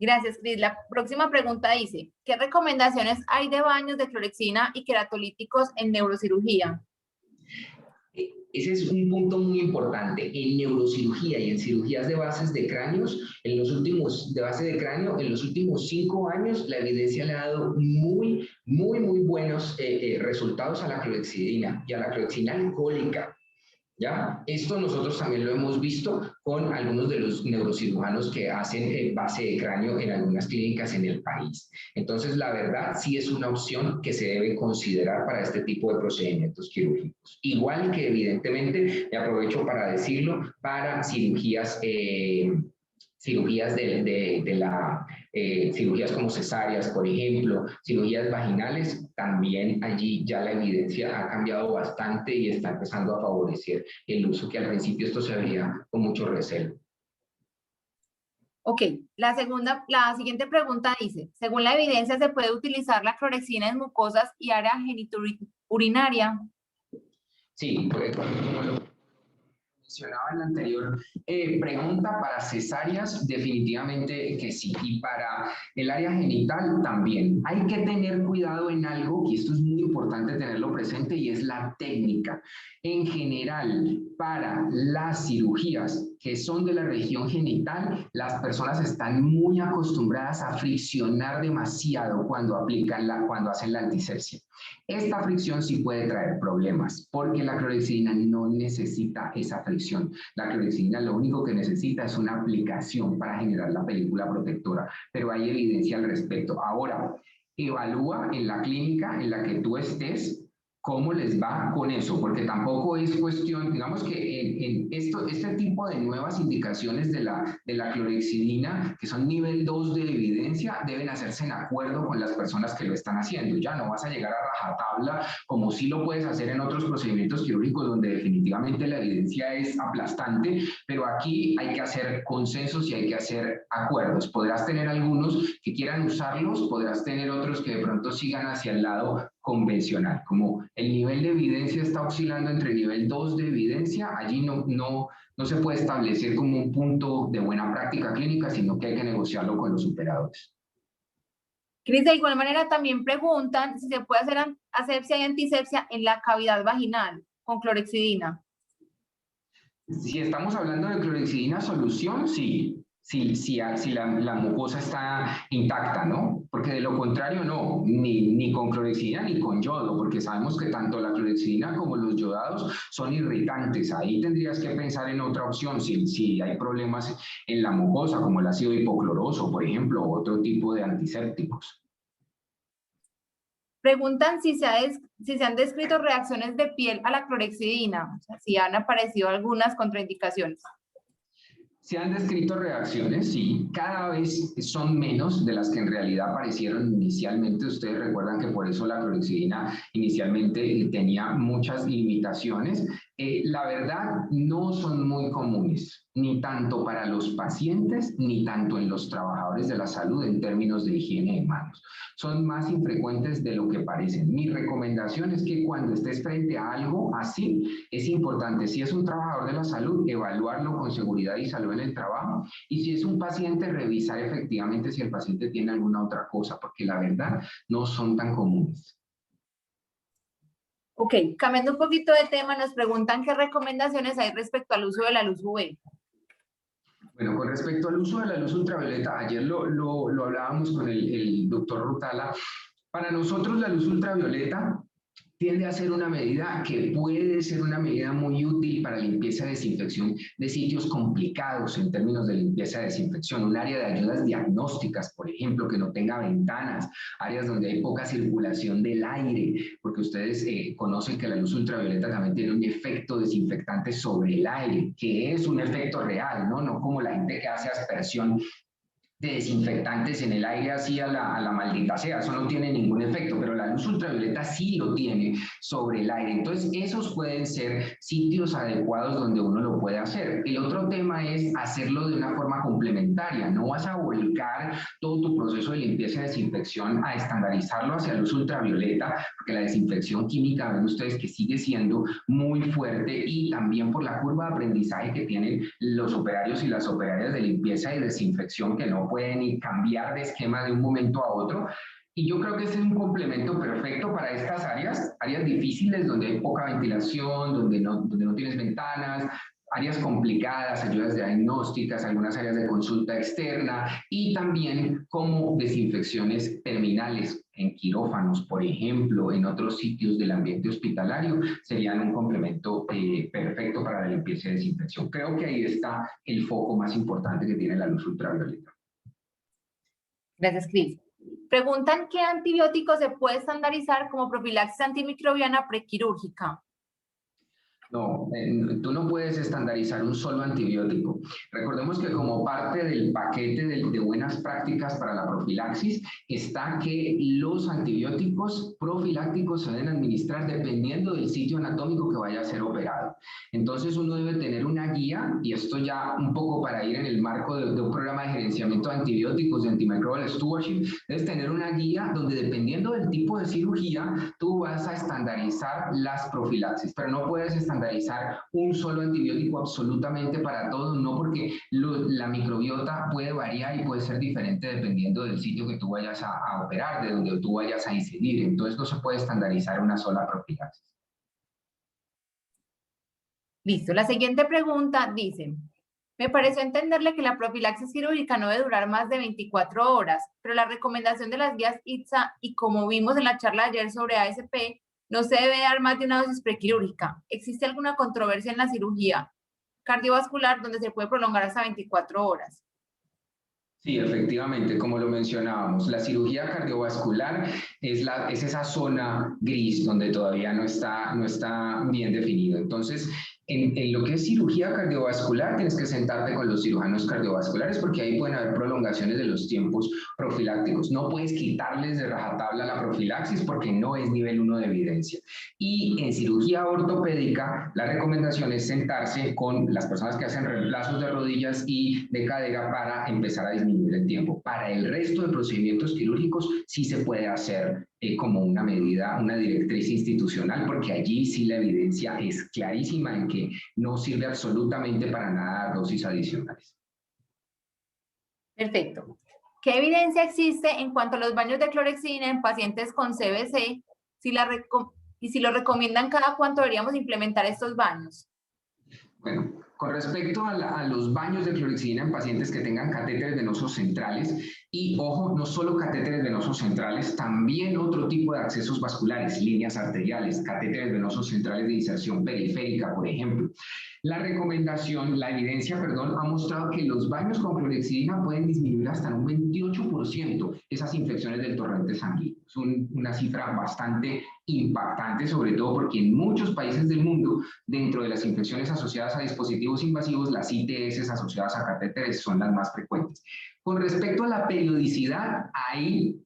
Gracias, Cris. La próxima pregunta dice, ¿qué recomendaciones hay de baños de clorexidina y queratolíticos en neurocirugía? Ese es un punto muy importante. En neurocirugía y en cirugías de bases de cráneos, en los últimos 5 años, la evidencia le ha dado muy buenos resultados a la clorexidina y a la clorexidina alcohólica. ¿Ya? Esto nosotros también lo hemos visto con algunos de los neurocirujanos que hacen base de cráneo en algunas clínicas en el país. Entonces, la verdad, sí es una opción que se debe considerar para este tipo de procedimientos quirúrgicos. Igual que, evidentemente, me aprovecho para decirlo, para cirugías cirugías como cesáreas, por ejemplo, cirugías vaginales, también allí ya la evidencia ha cambiado bastante y está empezando a favorecer el uso, que al principio esto se veía con mucho recelo. Ok, la siguiente pregunta dice, según la evidencia, ¿se puede utilizar la clorexidina en mucosas y área genitourinaria? Sí, como lo mencionaba en la anterior pregunta, para cesáreas definitivamente que sí, y para el área genital también. Hay que tener cuidado en algo, y esto es muy importante tenerlo presente, y es la técnica. En general, para las cirugías que son de la región genital, las personas están muy acostumbradas a friccionar demasiado cuando hacen la antisepsia. Esta fricción sí puede traer problemas, porque la clorexidina no necesita esa fricción. La clorexidina lo único que necesita es una aplicación para generar la película protectora, pero hay evidencia al respecto. Ahora, evalúa en la clínica en la que tú estés cómo les va con eso, porque tampoco es cuestión, digamos que en este tipo de nuevas indicaciones de la clorexidina, que son nivel 2 de evidencia, deben hacerse en acuerdo con las personas que lo están haciendo. Ya no vas a llegar a rajatabla como sí lo puedes hacer en otros procedimientos quirúrgicos donde definitivamente la evidencia es aplastante, pero aquí hay que hacer consensos y hay que hacer acuerdos. Podrás tener algunos que quieran usarlos, podrás tener otros que de pronto sigan hacia el lado convencional. Como el nivel de evidencia está oscilando entre nivel 2 de evidencia, allí no se puede establecer como un punto de buena práctica clínica, sino que hay que negociarlo con los operadores. Cris, de igual manera también preguntan si se puede hacer asepsia y antisepsia en la cavidad vaginal con clorexidina. Si estamos hablando de clorexidina solución, sí. Si la mucosa está intacta, ¿no? Porque de lo contrario no, ni con clorexidina ni con yodo, porque sabemos que tanto la clorexidina como los yodados son irritantes. Ahí tendrías que pensar en otra opción, si hay problemas en la mucosa, como el ácido hipocloroso, por ejemplo, o otro tipo de antisépticos. Preguntan si se han descrito reacciones de piel a la clorexidina, o sea, si han aparecido algunas contraindicaciones. Se han descrito reacciones, sí, cada vez son menos de las que en realidad aparecieron inicialmente. Ustedes recuerdan que por eso la clorexidina inicialmente tenía muchas limitaciones. La verdad, no son muy comunes, ni tanto para los pacientes, ni tanto en los trabajadores de la salud en términos de higiene de manos. Son más infrecuentes de lo que parecen. Mi recomendación es que cuando estés frente a algo así, es importante, si es un trabajador de la salud, evaluarlo con seguridad y salud en el trabajo, y si es un paciente, revisar efectivamente si el paciente tiene alguna otra cosa, porque la verdad no son tan comunes. Ok, cambiando un poquito de tema, nos preguntan qué recomendaciones hay respecto al uso de la luz UV. Bueno, con respecto al uso de la luz ultravioleta, ayer lo hablábamos con el doctor Rutala. Para nosotros la luz ultravioleta tiende a ser una medida que puede ser una medida muy útil para limpieza y desinfección de sitios complicados en términos de limpieza y desinfección. Un área de ayudas diagnósticas, por ejemplo, que no tenga ventanas, áreas donde hay poca circulación del aire, porque ustedes conocen que la luz ultravioleta también tiene un efecto desinfectante sobre el aire, que es un efecto real, ¿no? No como la gente que hace aspersión de desinfectantes en el aire así a la maldita sea, eso no tiene ningún efecto, pero la luz ultravioleta sí lo tiene sobre el aire. Entonces, esos pueden ser sitios adecuados donde uno lo puede hacer. El otro tema es hacerlo de una forma complementaria. No vas a volcar todo tu proceso de limpieza y desinfección a estandarizarlo hacia luz ultravioleta, porque la desinfección química, ven ustedes que sigue siendo muy fuerte, y también por la curva de aprendizaje que tienen los operarios y las operarias de limpieza y desinfección, que no pueden ni cambiar de esquema de un momento a otro. Y yo creo que ese es un complemento perfecto para estas áreas difíciles donde hay poca ventilación, donde no tienes ventanas, áreas complicadas, ayudas diagnósticas, algunas áreas de consulta externa, y también como desinfecciones terminales en quirófanos, por ejemplo, en otros sitios del ambiente hospitalario, serían un complemento perfecto para la limpieza y desinfección. Creo que ahí está el foco más importante que tiene la luz ultravioleta. Gracias, Cris. Preguntan qué antibiótico se puede estandarizar como profilaxis antimicrobiana prequirúrgica. No, tú no puedes estandarizar un solo antibiótico. Recordemos que como parte del paquete de buenas prácticas para la profilaxis está que los antibióticos profilácticos se deben administrar dependiendo del sitio anatómico que vaya a ser operado. Entonces uno debe tener una guía, y esto ya un poco para ir en el marco de un programa de gerenciamiento de antibióticos, de antimicrobial stewardship, debes tener una guía donde dependiendo del tipo de cirugía tú vas a estandarizar las profilaxis, pero no puedes estandarizar un solo antibiótico absolutamente para todo, no, porque la microbiota puede variar y puede ser diferente dependiendo del sitio que tú vayas a operar, de donde tú vayas a incidir. Entonces no se puede estandarizar una sola profilaxis. Listo. La siguiente pregunta dice: me pareció entenderle que la profilaxis quirúrgica no debe durar más de 24 horas, pero la recomendación de las guías ITSA, y como vimos en la charla de ayer sobre ASP, no se debe dar más de una dosis prequirúrgica. ¿Existe alguna controversia en la cirugía cardiovascular donde se puede prolongar hasta 24 horas? Sí, efectivamente, como lo mencionábamos, la cirugía cardiovascular es esa zona gris donde todavía no está bien definido. Entonces, en lo que es cirugía cardiovascular, tienes que sentarte con los cirujanos cardiovasculares, porque ahí pueden haber prolongaciones de los tiempos profilácticos. No puedes quitarles de rajatabla la profilaxis porque no es nivel 1 de evidencia. Y en cirugía ortopédica, la recomendación es sentarse con las personas que hacen reemplazos de rodillas y de cadera para empezar a disminuir el tiempo. Para el resto de procedimientos quirúrgicos sí se puede hacer como una medida, una directriz institucional, porque allí sí la evidencia es clarísima en que no sirve absolutamente para nada dosis adicionales. Perfecto. ¿Qué evidencia existe en cuanto a los baños de clorexidina en pacientes con CBC? Y si lo recomiendan, ¿cada cuánto deberíamos implementar estos baños? Bueno, con respecto a los baños de clorexidina en pacientes que tengan catéteres venosos centrales, y ojo, no solo catéteres venosos centrales, también otro tipo de accesos vasculares, líneas arteriales, catéteres venosos centrales de inserción periférica, por ejemplo. La evidencia, ha mostrado que los baños con clorexidina pueden disminuir hasta un 28% esas infecciones del torrente sanguíneo. Es una cifra bastante impactante, sobre todo porque en muchos países del mundo, dentro de las infecciones asociadas a dispositivos invasivos, las ITS asociadas a catéteres son las más frecuentes. Con respecto a la periodicidad, ahí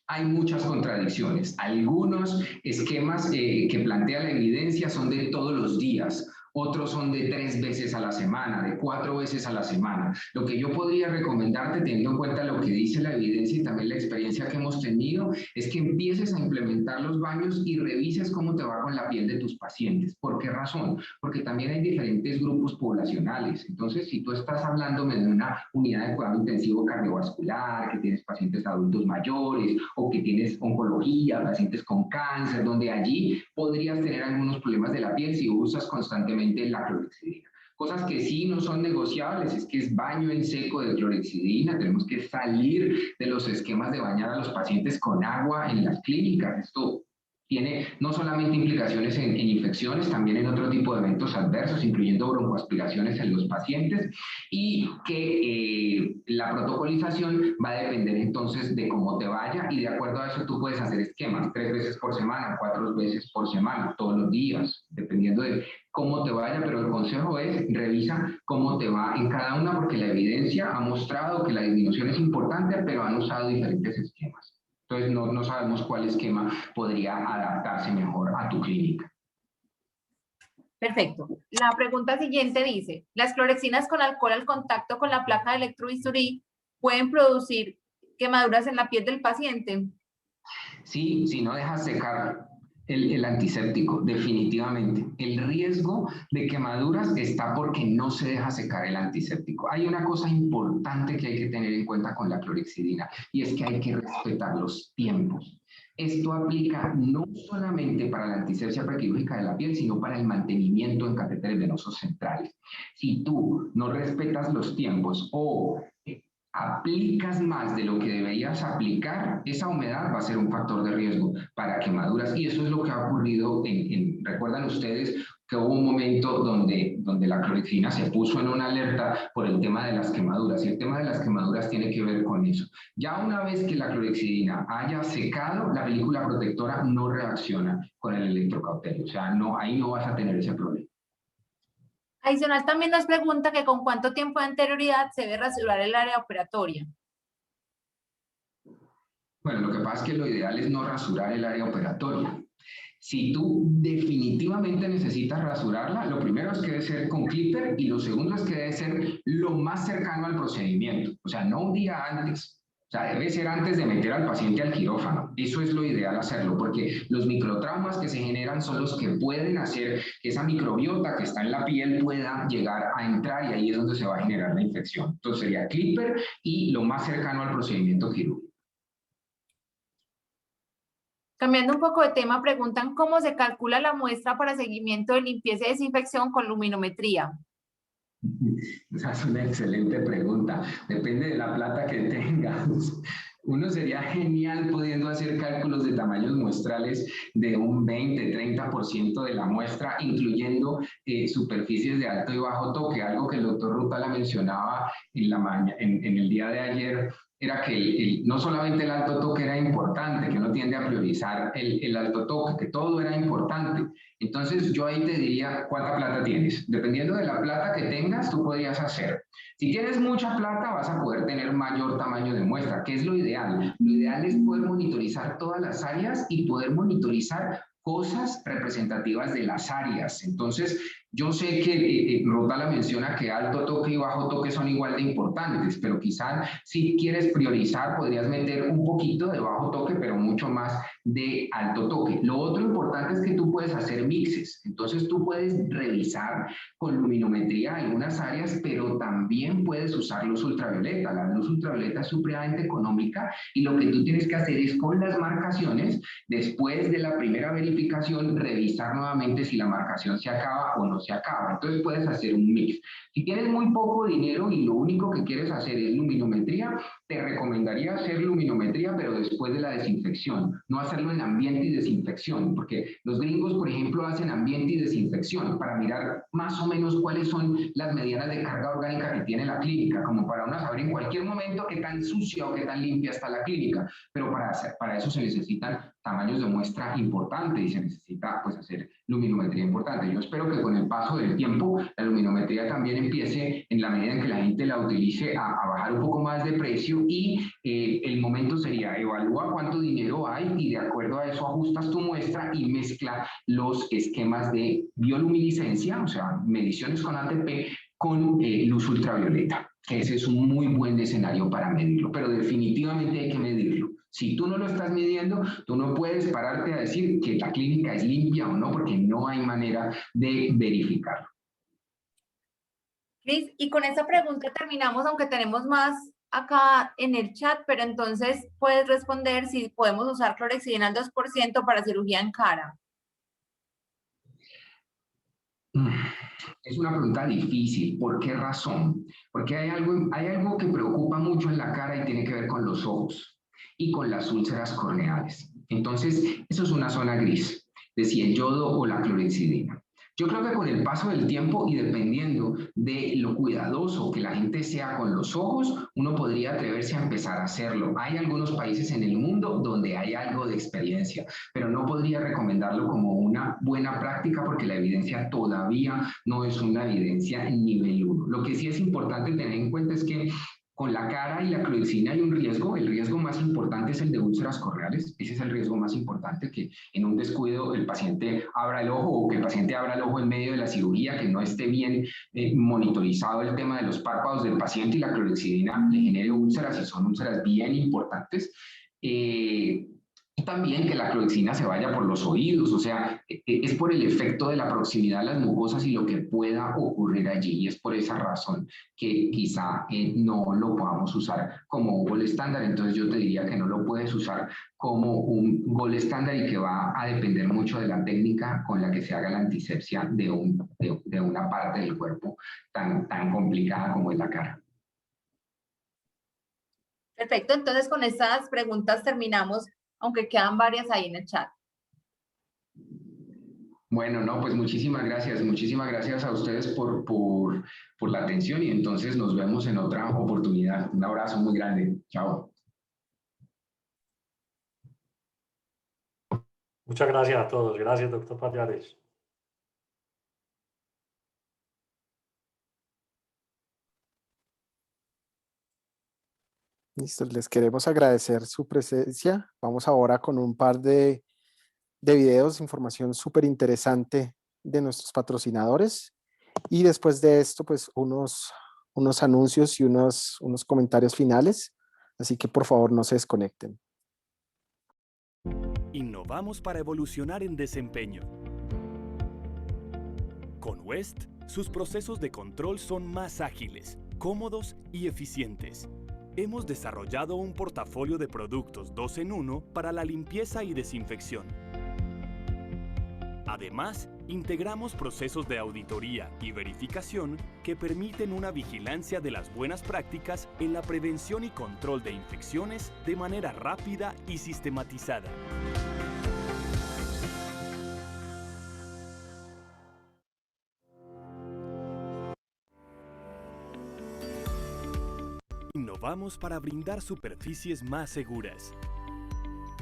hay muchas contradicciones. Algunos esquemas que plantea la evidencia son de todos los días. Otros son de 3 veces a la semana, de 4 veces a la semana. Lo que yo podría recomendarte, teniendo en cuenta lo que dice la evidencia y también la experiencia que hemos tenido, es que empieces a implementar los baños y revises cómo te va con la piel de tus pacientes. ¿Por qué razón? Porque también hay diferentes grupos poblacionales. Entonces, si tú estás hablándome de una unidad de cuidado intensivo cardiovascular, que tienes pacientes adultos mayores o que tienes oncología, pacientes con cáncer, donde allí podrías tener algunos problemas de la piel si usas constantemente la clorhexidina. Cosas que sí no son negociables es que es baño en seco de clorhexidina. Tenemos que salir de los esquemas de bañar a los pacientes con agua en las clínicas. Esto tiene no solamente implicaciones en infecciones, también en otro tipo de eventos adversos, incluyendo broncoaspiraciones en los pacientes, y que la protocolización va a depender entonces de cómo te vaya, y de acuerdo a eso tú puedes hacer esquemas 3 veces por semana, 4 veces por semana, todos los días, dependiendo de cómo te vaya, pero el consejo es revisa cómo te va en cada una, porque la evidencia ha mostrado que la disminución es importante, pero han usado diferentes esquemas. Entonces no sabemos cuál esquema podría adaptarse mejor a tu clínica. Perfecto. La pregunta siguiente dice, ¿las clorexinas con alcohol al contacto con la placa de electrobisturí pueden producir quemaduras en la piel del paciente? Sí, si no dejas secar el antiséptico, definitivamente. El riesgo de quemaduras está porque no se deja secar el antiséptico. Hay una cosa importante que hay que tener en cuenta con la clorhexidina, y es que hay que respetar los tiempos. Esto aplica no solamente para la antisepsia prequirúrgica de la piel, sino para el mantenimiento en catéteres venosos centrales. Si tú no respetas los tiempos o aplicas más de lo que deberías aplicar, esa humedad va a ser un factor de riesgo para quemaduras, y eso es lo que ha ocurrido recuerdan ustedes que hubo un momento donde la clorhexidina se puso en una alerta por el tema de las quemaduras, y el tema de las quemaduras tiene que ver con eso. Ya una vez que la clorhexidina haya secado, la película protectora no reacciona con el electrocauterio, o sea, ahí no vas a tener ese problema. Adicional, también nos pregunta que con cuánto tiempo de anterioridad se debe rasurar el área operatoria. Bueno, lo que pasa es que lo ideal es no rasurar el área operatoria. Si tú definitivamente necesitas rasurarla, lo primero es que debe ser con clipper, y lo segundo es que debe ser lo más cercano al procedimiento. O sea, no un día antes. O sea, debe ser antes de meter al paciente al quirófano. Eso es lo ideal hacerlo, porque los microtraumas que se generan son los que pueden hacer que esa microbiota que está en la piel pueda llegar a entrar, y ahí es donde se va a generar la infección. Entonces sería clipper y lo más cercano al procedimiento quirúrgico. Cambiando un poco de tema, preguntan cómo se calcula la muestra para seguimiento de limpieza y desinfección con luminometría. Esa es una excelente pregunta. Depende de la plata que tengas. Uno sería genial pudiendo hacer cálculos de tamaños muestrales de un 20-30% de la muestra, incluyendo superficies de alto y bajo toque. Algo que el doctor Rutala mencionaba en el día de ayer era que no solamente el alto toque era importante, que uno tiende a priorizar el alto toque, que todo era importante. Entonces yo ahí te diría cuánta plata tienes. Dependiendo de la plata que tengas, tú podrías hacer. Si tienes mucha plata, vas a poder tener mayor tamaño de muestra. ¿Qué es lo ideal? Lo ideal es poder monitorizar todas las áreas y poder monitorizar cosas representativas de las áreas. Entonces, yo sé que Rutala menciona que alto toque y bajo toque son igual de importantes, pero quizás si quieres priorizar, podrías meter un poquito de bajo toque, pero mucho más de alto toque. Lo otro importante es que tú puedes hacer mixes. Entonces, tú puedes revisar con luminometría algunas áreas, pero también puedes usar luz ultravioleta. La luz ultravioleta es supremamente económica, y lo que tú tienes que hacer es con las marcaciones, después de la primera verificación, revisar nuevamente si la marcación se acaba o no se acaba. Entonces puedes hacer un mix. Si tienes muy poco dinero y lo único que quieres hacer es luminometría, te recomendaría hacer luminometría, pero después de la desinfección, no hacerlo en ambiente y desinfección, porque los gringos, por ejemplo, hacen ambiente y desinfección para mirar más o menos cuáles son las medianas de carga orgánica que tiene la clínica, como para uno saber en cualquier momento qué tan sucia o qué tan limpia está la clínica, pero para eso se necesitan tamaños de muestra importantes y se necesita pues hacer luminometría importante. Yo espero que con el paso del tiempo la luminometría también empiece, en la medida en que la gente gente la utilice a bajar un poco más de precio y el momento sería evalúa cuánto dinero hay y de acuerdo a eso ajustas tu muestra y mezcla los esquemas de bioluminiscencia, o sea, mediciones con ATP, con luz ultravioleta. Ese es un muy buen escenario para medirlo, pero definitivamente hay que medirlo. Si tú no lo estás midiendo, tú no puedes pararte a decir que la clínica es limpia o no, porque no hay manera de verificarlo. Cris, y con esta pregunta terminamos, aunque tenemos más acá en el chat, pero entonces puedes responder si podemos usar clorexidina al 2% para cirugía en cara. Es una pregunta difícil. ¿Por qué razón? Porque hay algo que preocupa mucho en la cara y tiene que ver con los ojos y con las úlceras corneales. Entonces, eso es una zona gris, de si el yodo o la clorexidina. Yo creo que con el paso del tiempo y dependiendo de lo cuidadoso que la gente sea con los ojos, uno podría atreverse a empezar a hacerlo. Hay algunos países en el mundo donde hay algo de experiencia, pero no podría recomendarlo como una buena práctica porque la evidencia todavía no es una evidencia en nivel 1. Lo que sí es importante tener en cuenta es que con la cara y la clorexidina hay un riesgo. El riesgo más importante es el de úlceras corneales. Ese es el riesgo más importante, que en un descuido el paciente abra el ojo o que el paciente abra el ojo en medio de la cirugía, que no esté bien monitorizado el tema de los párpados del paciente y la clorexidina le genere úlceras y son úlceras bien importantes. Y también que la clorexidina se vaya por los oídos, o sea, es por el efecto de la proximidad a las mucosas y lo que pueda ocurrir allí, y es por esa razón que quizá no lo podamos usar como un gol estándar. Entonces yo te diría que no lo puedes usar como un gol estándar y que va a depender mucho de la técnica con la que se haga la antisepsia de una parte del cuerpo tan complicada como es la cara. Perfecto, entonces con estas preguntas terminamos, aunque quedan varias ahí en el chat. Bueno, no, pues muchísimas gracias a ustedes por la atención y entonces nos vemos en otra oportunidad. Un abrazo muy grande, chao. Muchas gracias a todos, gracias doctor Pallares. Listo, les queremos agradecer su presencia. Vamos ahora con un par de videos, información súper interesante de nuestros patrocinadores. Y después de esto, pues unos anuncios y unos comentarios finales. Así que por favor no se desconecten. Innovamos para evolucionar en desempeño. Con West, sus procesos de control son más ágiles, cómodos y eficientes. Hemos desarrollado un portafolio de productos 2 en 1 para la limpieza y desinfección. Además, integramos procesos de auditoría y verificación que permiten una vigilancia de las buenas prácticas en la prevención y control de infecciones de manera rápida y sistematizada. Innovamos para brindar superficies más seguras.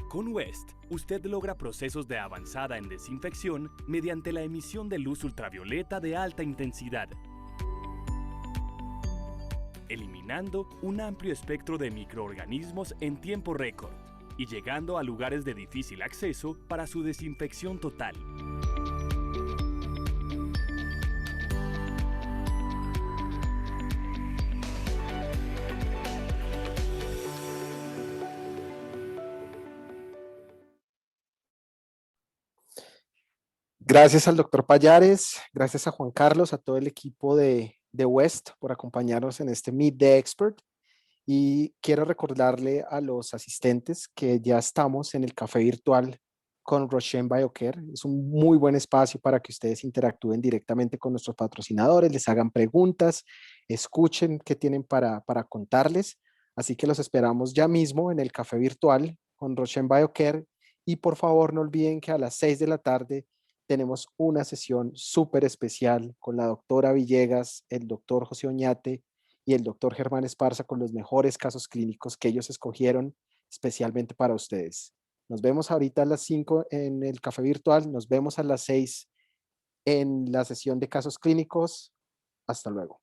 Con West, usted logra procesos de avanzada en desinfección mediante la emisión de luz ultravioleta de alta intensidad, eliminando un amplio espectro de microorganismos en tiempo récord y llegando a lugares de difícil acceso para su desinfección total. Gracias al doctor Pallares, gracias a Juan Carlos, a todo el equipo de West por acompañarnos en este Meet the Expert. Y quiero recordarle a los asistentes que ya estamos en el café virtual con Roshen Biocare. Es un muy buen espacio para que ustedes interactúen directamente con nuestros patrocinadores, les hagan preguntas, escuchen qué tienen para contarles. Así que los esperamos ya mismo en el café virtual con Roshen Biocare. Y por favor no olviden que a las 6 de la tarde tenemos una sesión súper especial con la doctora Villegas, el doctor José Oñate y el doctor Germán Esparza con los mejores casos clínicos que ellos escogieron especialmente para ustedes. Nos vemos ahorita a las 5 en el café virtual, nos vemos a las 6 en la sesión de casos clínicos. Hasta luego.